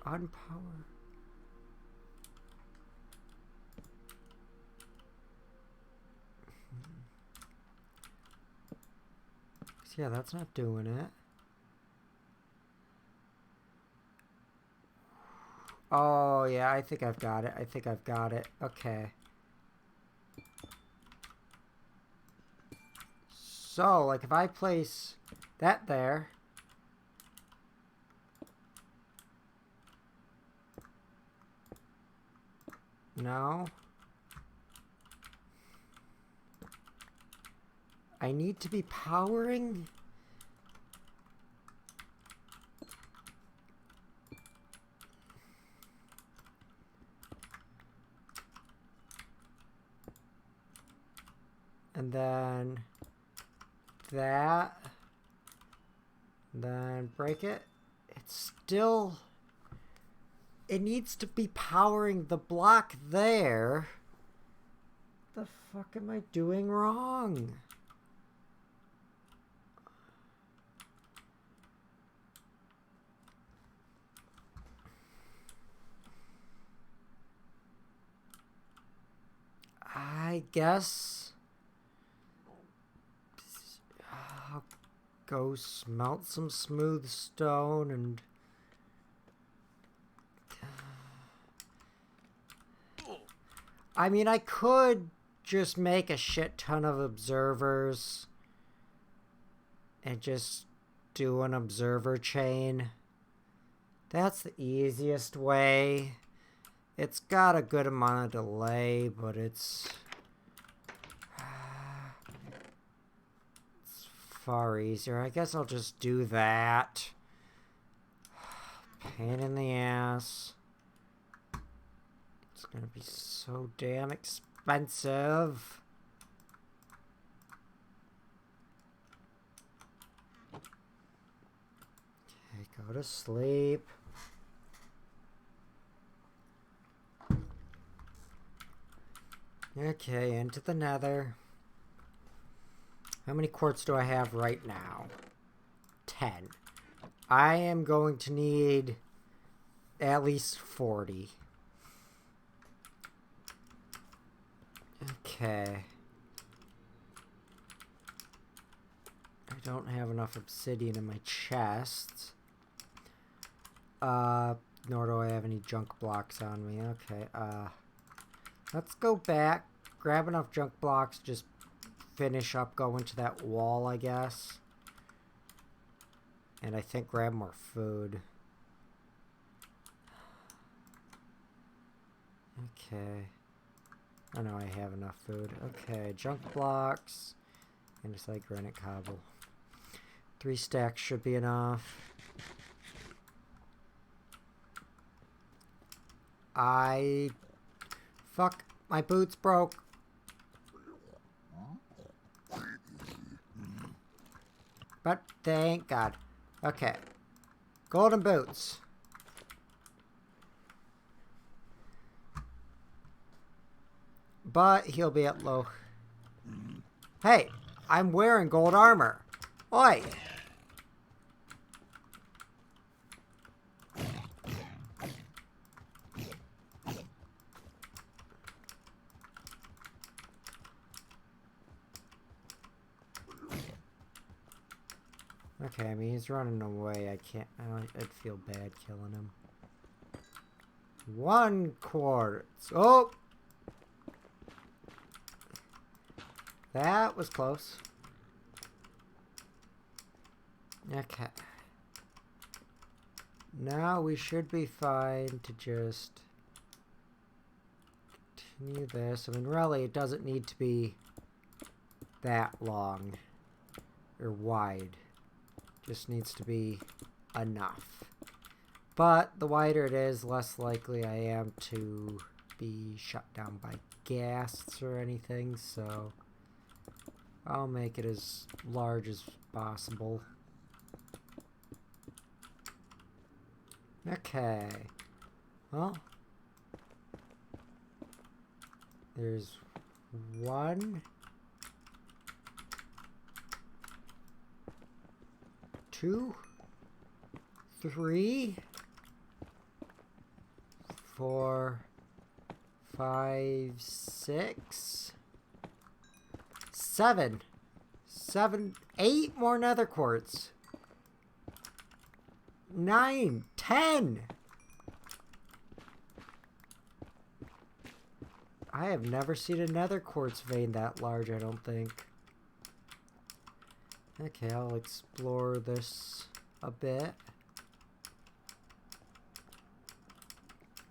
unpowered? Yeah, that's not doing it. Oh, yeah, I think I've got it. I think I've got it. Okay. So, like, if I place that there... No. I need to be powering... And then that, then break it. It's still, it needs to be powering the block there. The fuck am I doing wrong? I guess I'll go smelt some smooth stone and I mean, I could just make a shit ton of observers and just do an observer chain. That's the easiest way. It's got a good amount of delay, but it's far easier. I guess I'll just do that. Pain in the ass. It's gonna be so damn expensive. Okay, go to sleep. Okay, into the nether. How many quartz do I have right now? 10. I am going to need at least 40. Okay. I don't have enough obsidian in my chest. Nor do I have any junk blocks on me. Okay, let's go back, grab enough junk blocks, just finish up going to that wall, I guess. And I think grab more food. Okay. Oh no, I have enough food. Okay, junk blocks. And just like granite cobble. 3 stacks should be enough. Fuck, my boots broke. But thank God. Okay. Golden boots. But he'll be at low. Hey, I'm wearing gold armor. Oi. Okay, I mean, he's running away. I'd feel bad killing him. 1 quartz. Oh! That was close. Okay. Now we should be fine to just continue this. I mean, really, it doesn't need to be that long or wide. Just needs to be enough. But the wider it is, less likely I am to be shut down by ghasts or anything, so I'll make it as large as possible. Okay. Well, there's 1, 2, 3, 4, 5, 6, 7, 8 more nether quartz. 9, 10. I have never seen a nether quartz vein that large, I don't think. Okay, I'll explore this a bit.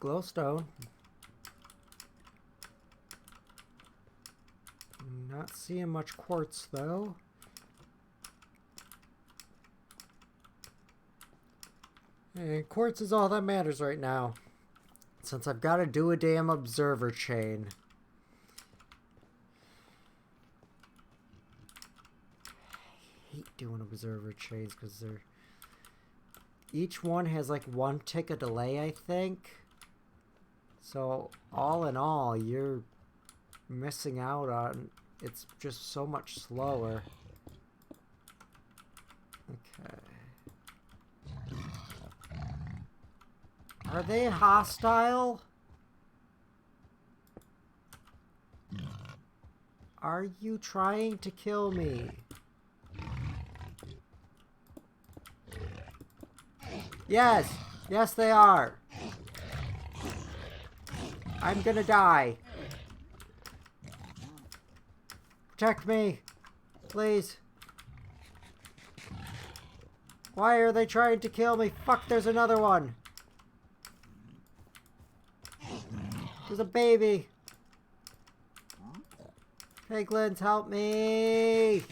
Glowstone. Not seeing much quartz though. And quartz is all that matters right now. Since I've got to do a damn observer chain. I hate doing observer chains because they're... Each one has like 1 tick of delay, I think. So, all in all, you're missing out on... It's just so much slower. Okay. Are they hostile? Are you trying to kill me? Yes! Yes, they are! I'm gonna die. Protect me! Please. Why are they trying to kill me? Fuck, there's another one! There's a baby! Piglins, help me!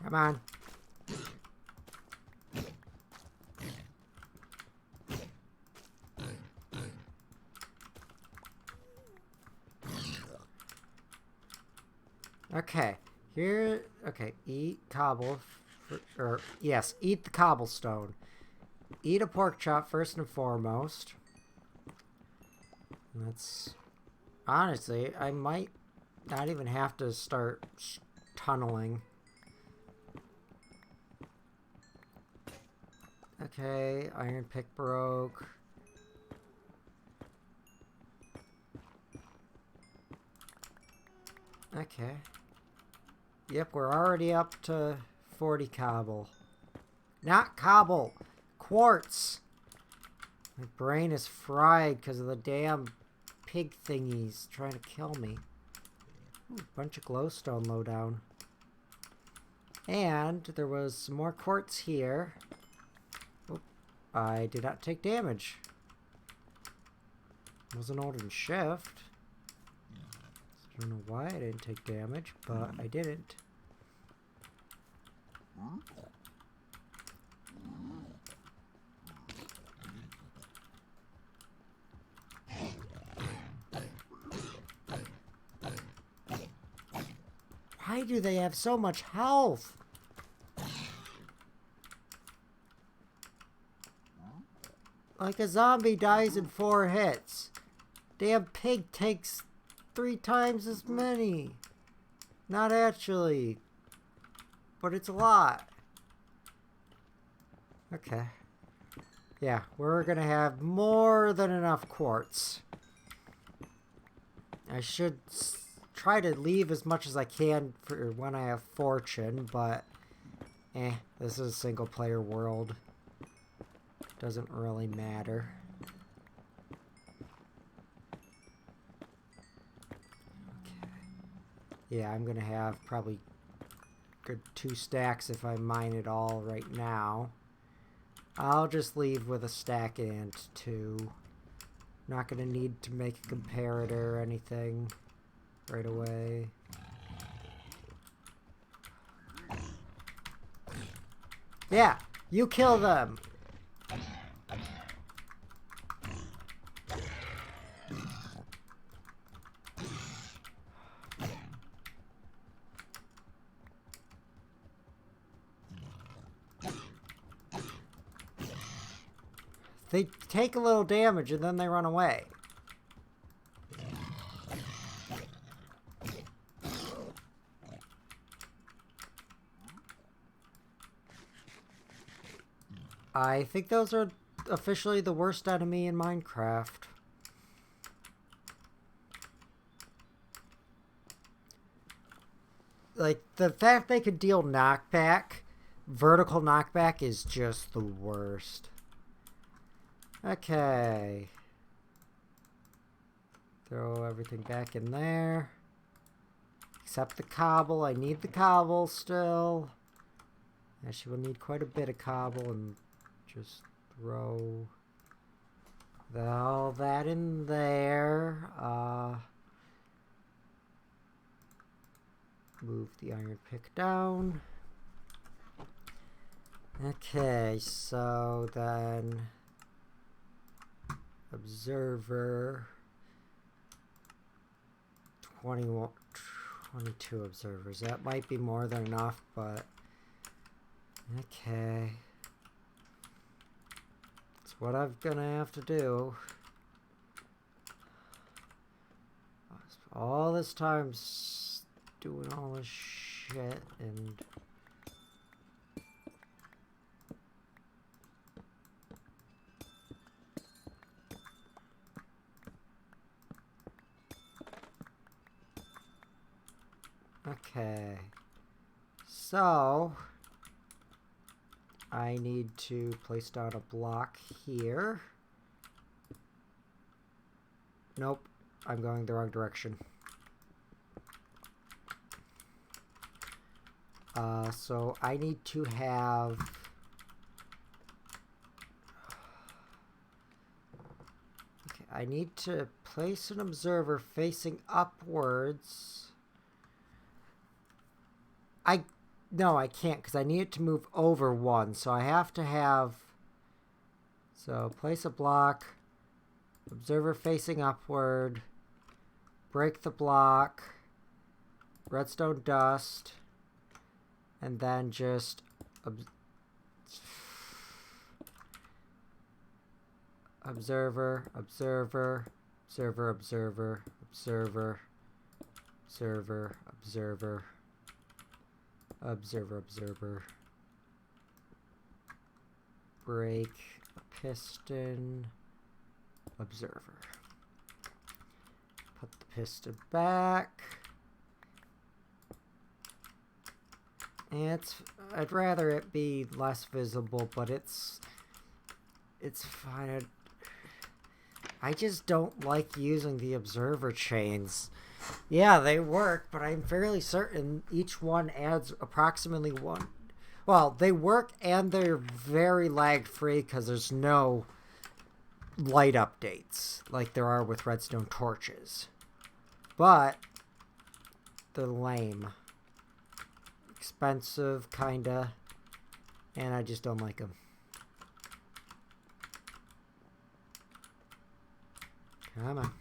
Come on. Okay. Here, okay, eat cobble, or yes, eat the cobblestone. Eat a pork chop first and foremost. That's, honestly, I might not even have to start tunneling. Okay, iron pick broke. Okay. Yep, we're already up to 40 cobble. Not cobble! Quartz! My brain is fried because of the damn pig thingies trying to kill me. Ooh, bunch of glowstone lowdown. And there was some more quartz here. Oop, I did not take damage. Wasn't holding shift. I don't know why I didn't take damage, but I didn't. Why do they have so much health? Like a zombie dies in 4 hits. Damn pig takes 3 times as many. Not actually. But it's a lot. Okay. Yeah, we're gonna have more than enough quartz. I should try to leave as much as I can for when I have fortune, but this is a single player world. Doesn't really matter. Okay. Yeah, I'm gonna have probably good 2 stacks if I mine it all right now. I'll just leave with a stack and 2. Not gonna need to make a comparator or anything right away. Yeah, you kill them. They take a little damage and then they run away. I think those are officially the worst enemy in Minecraft. Like, the fact they could deal knockback, vertical knockback, is just the worst. Okay. Throw everything back in there. Except the cobble. I need the cobble still. Actually, we'll need quite a bit of cobble, and just throw all that in there. Move the iron pick down. Okay, so then observer 21, 22 observers. That might be more than enough, but okay. That's what I'm gonna have to do. All this time doing all this shit and okay, so I need to place down a block here. Nope, I'm going the wrong direction. So I need to have okay, I need to place an observer facing upwards. No, I can't because I need it to move over one. So I have to have, so place a block, observer facing upward, break the block, redstone dust, and then just observer, observer, observer, observer, observer, observer, observer, observer, observer, break, piston, observer. Put the piston back. And I'd rather it be less visible, but it's fine. I just don't like using the observer chains. Yeah, they work, but I'm fairly certain each one adds approximately one. Well, they work and they're very lag free because there's no light updates like there are with redstone torches. But they're lame. Expensive, kinda. And I just don't like them. Come on.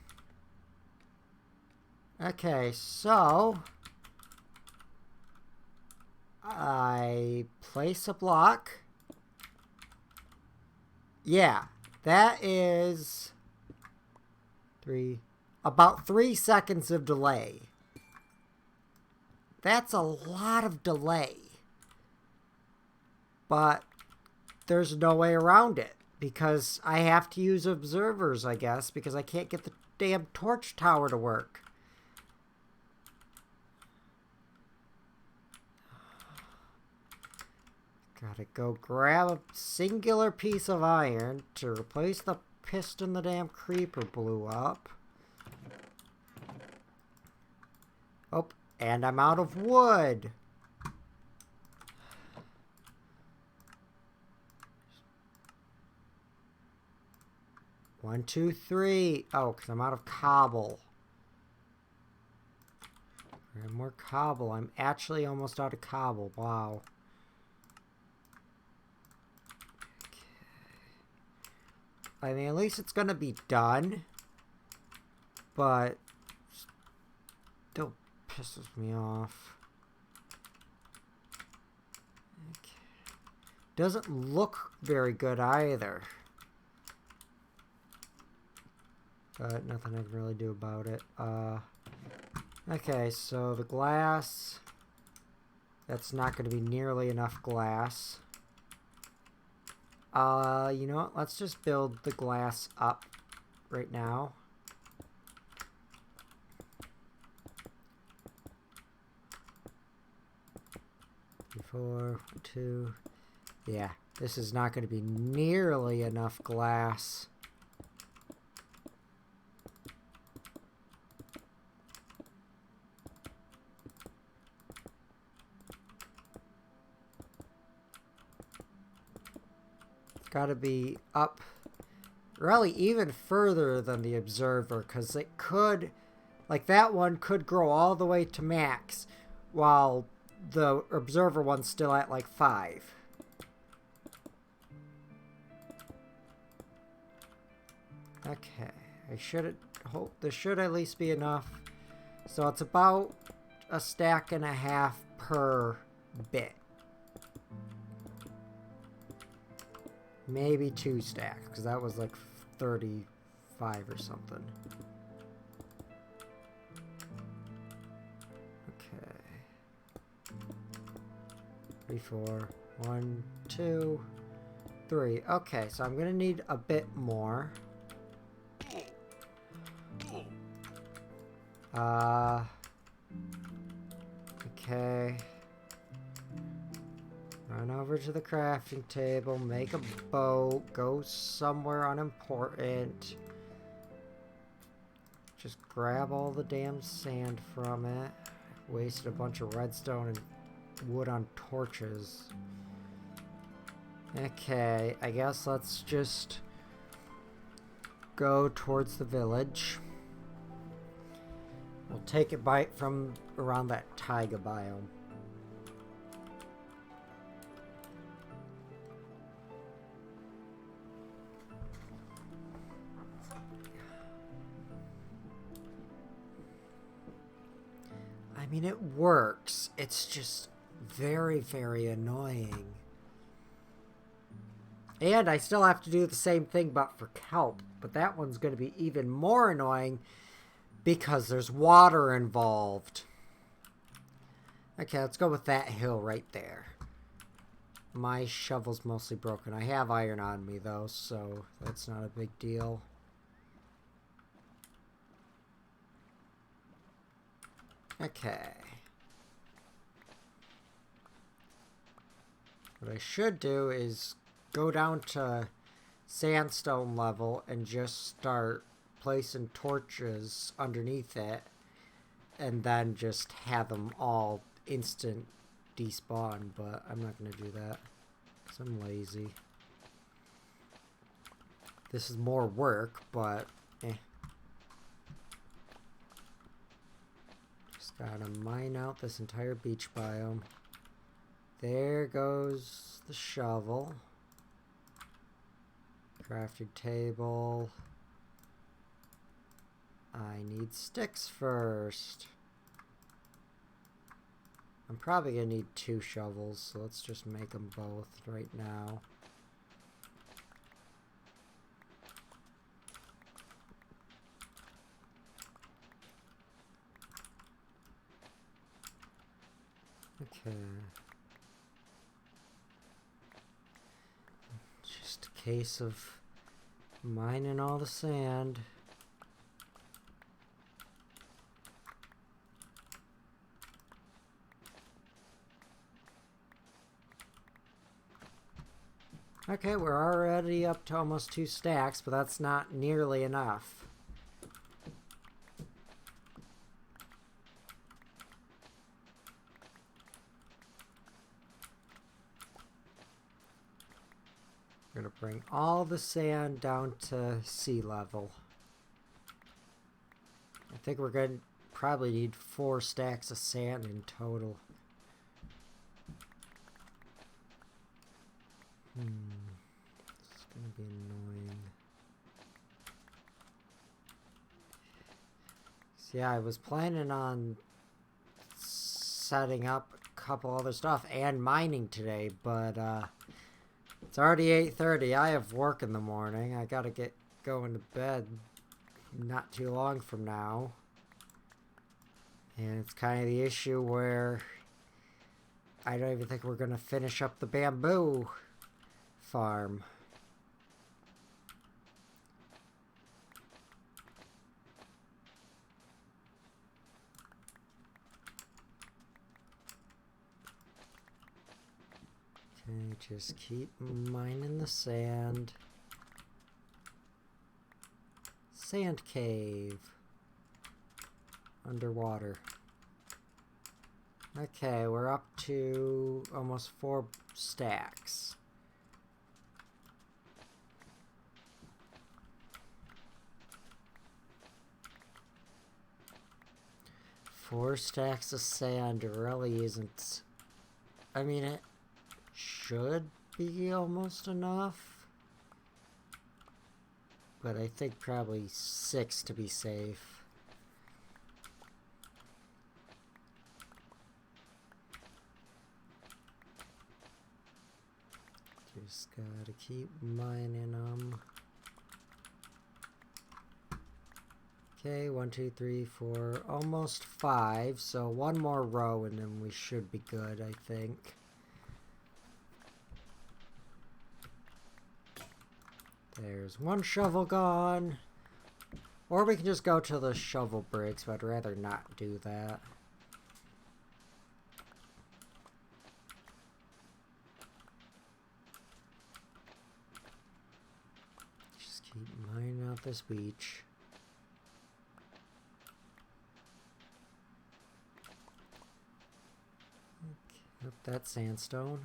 Okay, so I place a block. Yeah, that is about 3 seconds of delay. That's a lot of delay. But there's no way around it because I have to use observers, I guess, because I can't get the damn torch tower to work. Gotta go grab a singular piece of iron to replace the piston the damn creeper blew up. Oh, and I'm out of wood. One, two, three. Oh, because I'm out of cobble. Grab more cobble. I'm actually almost out of cobble. Wow. I mean, at least it's going to be done. But still pisses me off. Okay. Doesn't look very good either. but nothing I can really do about it. Okay, so the glass, that's not going to be nearly enough glass. You know what? Let's just build the glass up right now. Four, two. Yeah, this is not going to be nearly enough glass. It's got to be up really even further than the observer, because it could, like that one could grow all the way to max, while the observer one's still at like 5. Okay, I should hope this should at least be enough. So it's about a stack and a half per bit. Maybe 2 stacks, because that was like 35 or something. Okay. 3, 4, 1, 2, 3. Okay, so I'm gonna need a bit more. Okay. Run over to the crafting table, make a boat, go somewhere unimportant. Just grab all the damn sand from it. Wasted a bunch of redstone and wood on torches. Okay, I guess let's just go towards the village. We'll take it from around that taiga biome. I mean, it works. It's just very, very annoying. And I still have to do the same thing but for kelp. But that one's going to be even more annoying because there's water involved. Okay, let's go with that hill right there. My shovel's mostly broken. I have iron on me though, so that's not a big deal. Okay. What I should do is go down to sandstone level and just start placing torches underneath it, and then just have them all instant despawn, but I'm not going to do that because I'm lazy. This is more work, but just gotta mine out this entire beach biome. There goes the shovel. Crafting table. I need sticks first. I'm probably gonna need 2 shovels, so let's just make them both right now. Okay. Just a case of mining all the sand. Okay, we're already up to almost 2 stacks, but that's not nearly enough. We're gonna bring all the sand down to sea level. I think we're gonna probably need 4 stacks of sand in total. It's gonna be annoying. So yeah, I was planning on setting up a couple other stuff and mining today, but it's already 8:30. I have work in the morning. I gotta get going to bed not too long from now. And it's kind of the issue where I don't even think we're going to finish up the bamboo farm. Okay, just keep mining the sand. Sand cave. Underwater. Okay, we're up to almost 4 stacks. Four stacks of sand really isn't... I mean, it should be almost enough. But I think probably 6 to be safe. Just gotta keep mining them. Okay, 1, 2, 3, 4, almost 5. So one more row and then we should be good, I think. There's one shovel gone. Or we can just go to the shovel bricks, but I'd rather not do that. Just keep mining out this beach. Okay, that's sandstone.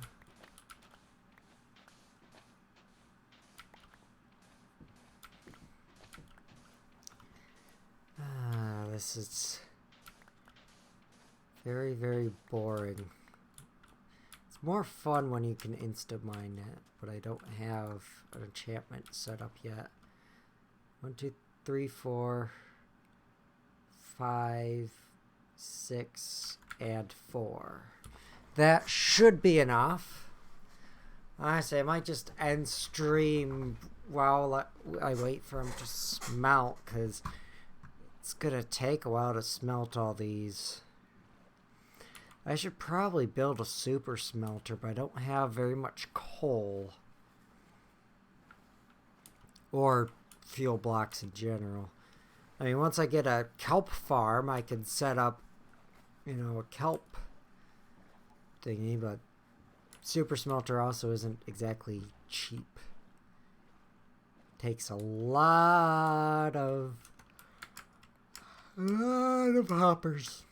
This is very, very boring. It's more fun when you can insta-mine it, but I don't have an enchantment set up yet. 1, 2, 3, 4, 5, 6, and 4. That should be enough. Honestly, I might just end stream while I wait for them to smelt, because it's gonna take a while to smelt all these. I should probably build a super smelter, but I don't have very much coal. Or fuel blocks in general. I mean, once I get a kelp farm, I can set up, you know, a kelp thingy, but super smelter also isn't exactly cheap. Takes a lot of hoppers.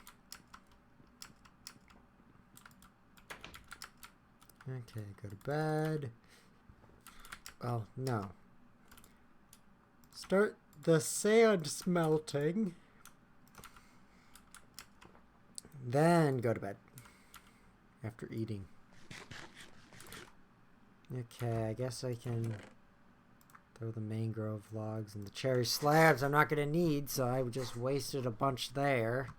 Okay, go to bed. Oh, no. Start the sand smelting. Then go to bed. After eating. Okay, I guess I can throw the mangrove logs and the cherry slabs I'm not going to need, so I just wasted a bunch there.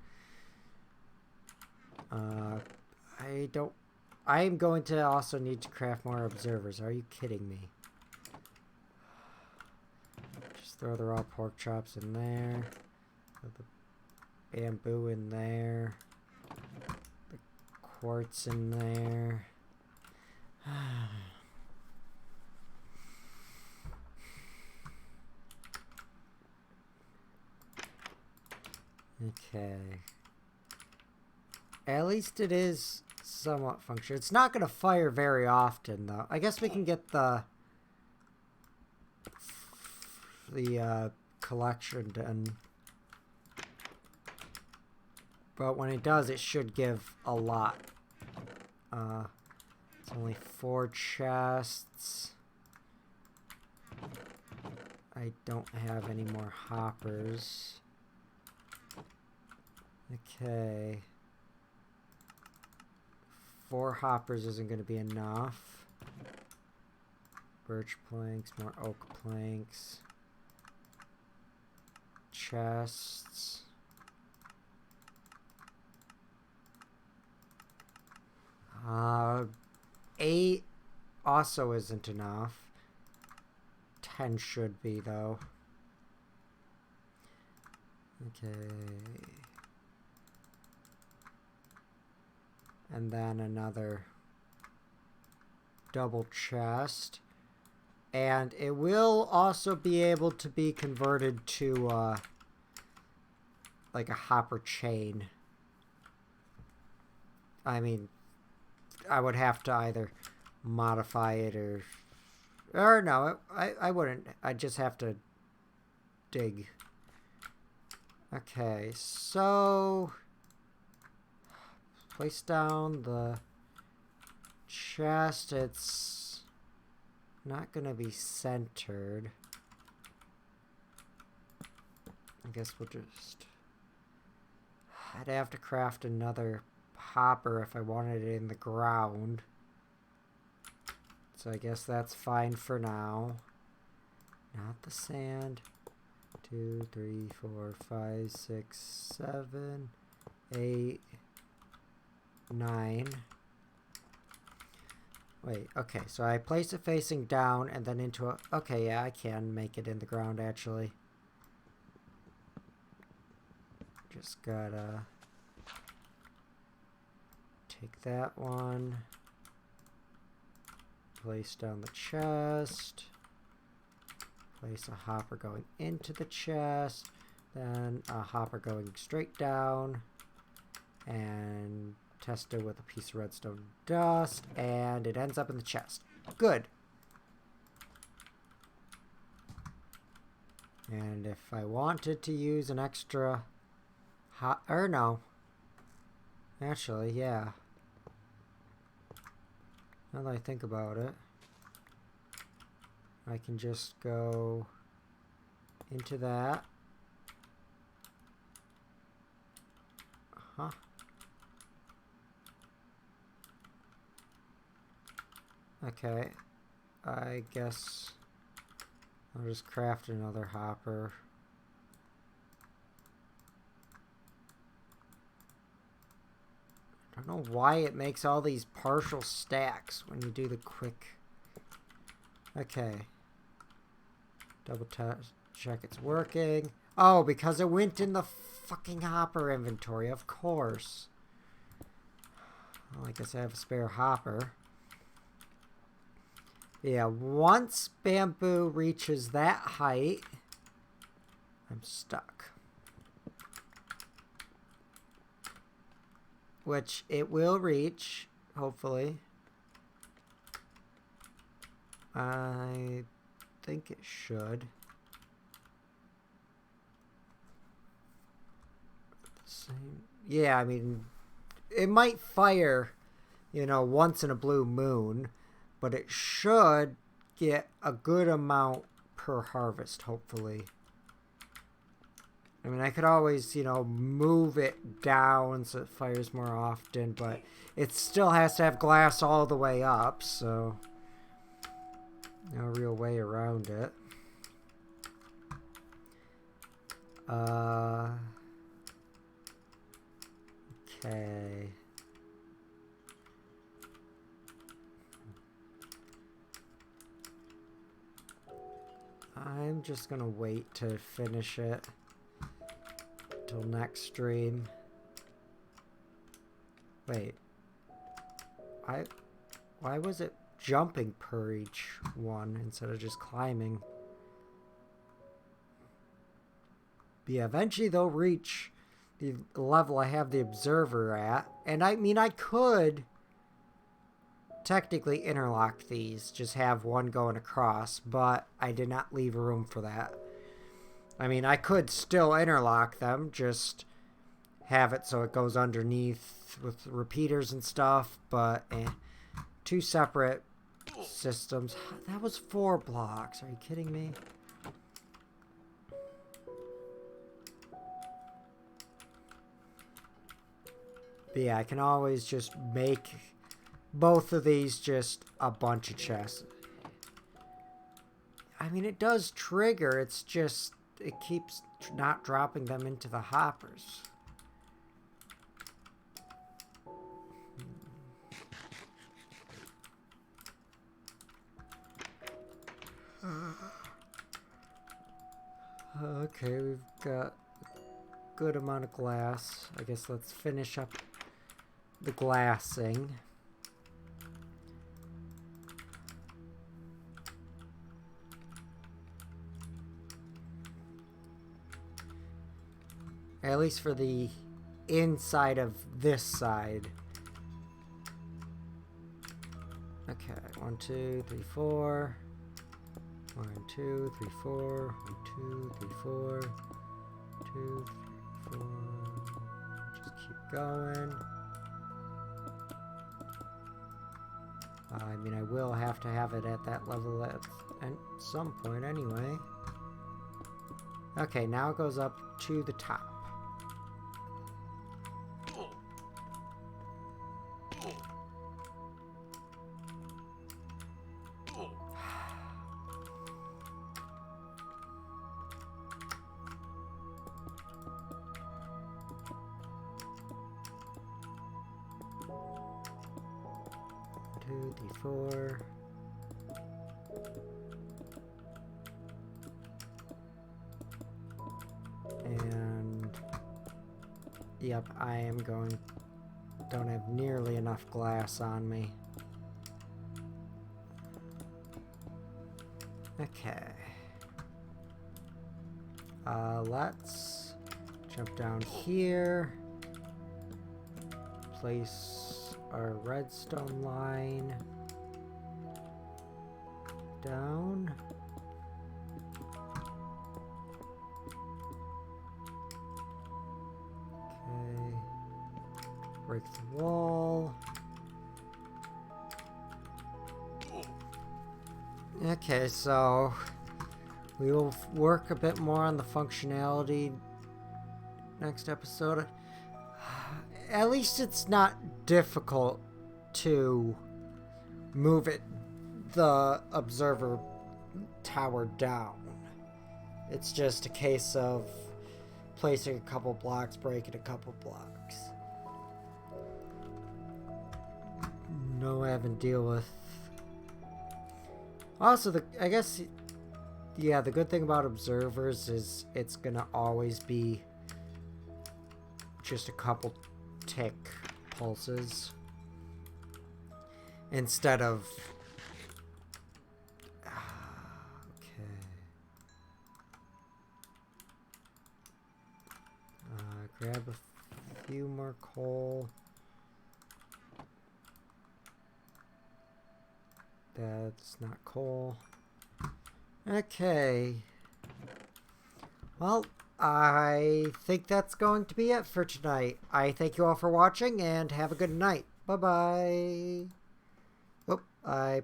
I'm going to also need to craft more observers. Are you kidding me? Just throw the raw pork chops in there. Throw the bamboo in there. The quartz in there. Okay. At least it is somewhat functional. It's not going to fire very often, though. I guess we can get the collection done. But when it does, it should give a lot. It's only 4 chests. I don't have any more hoppers. Okay. 4 hoppers isn't going to be enough. Birch planks, more oak planks. Chests. Uh, 8 also isn't enough. 10 should be, though. Okay. And then another double chest. And it will also be able to be converted to, like a hopper chain. I mean, I would have to either modify it or no, I wouldn't. I'd just have to dig. Okay, so place down the chest. It's not gonna be centered. I guess we'll just... I'd have to craft another hopper if I wanted it in the ground. So I guess that's fine for now. Not the sand. 2, 3, 4, 5, 6, 7, 8, 9. Wait, okay, so I place it facing down and then into a... Okay, yeah, I can make it in the ground, actually. Just gotta... take that one. Place down the chest. Place a hopper going into the chest. Then a hopper going straight down. And test it with a piece of redstone dust. And it ends up in the chest. Good. And if I wanted to use an extra... or no. Actually, yeah. Now that I think about it, I can just go into that. Huh. Okay. I guess I'll just craft another hopper. I don't know why it makes all these partial stacks when you do the quick. Okay. Double check it's working. Oh, because it went in the fucking hopper inventory, of course. Well, I guess I have a spare hopper. Yeah, once bamboo reaches that height, I'm stuck. Which it will reach, hopefully. I think it should. Same. Yeah, I mean, it might fire, you know, once in a blue moon, but it should get a good amount per harvest, hopefully. I mean, I could always, you know, move it down so it fires more often, but it still has to have glass all the way up, so no real way around it. Okay. I'm just gonna wait to finish it till next stream. Wait. Why was it jumping per each one instead of just climbing? But yeah, eventually they'll reach the level I have the observer at. And I mean, I could technically interlock these, just have one going across, but I did not leave room for that. I mean, I could still interlock them, just have it so it goes underneath with repeaters and stuff, but two separate systems. That was 4 blocks. Are you kidding me? But yeah, I can always just make both of these just a bunch of chests. I mean, it does trigger. It's just, it keeps not dropping them into the hoppers. Okay, we've got good amount of glass. I guess let's finish up the glassing. At least for the inside of this side. Okay, 1, 2, 3, 4. 1, 2, 3, 4. 1, 2, 3, 4. 2, 3, 4. Just keep going. I mean, I will have to have it at that level at some point anyway. Okay, now it goes up to the top. D4. And yep, don't have nearly enough glass on me. Okay. Let's jump down here. Place our redstone line down. Okay. Break the wall. Okay, so we will work a bit more on the functionality next episode. At least it's not difficult to move the observer tower down. It's just a case of placing a couple blocks, breaking a couple blocks. No having to deal with. Also, I guess, yeah, the good thing about observers is it's gonna always be just a couple tick pulses instead of okay. Grab a few more coal. That's not coal. Okay. Well, I think that's going to be it for tonight. I thank you all for watching and have a good night. Bye-bye. Oh, I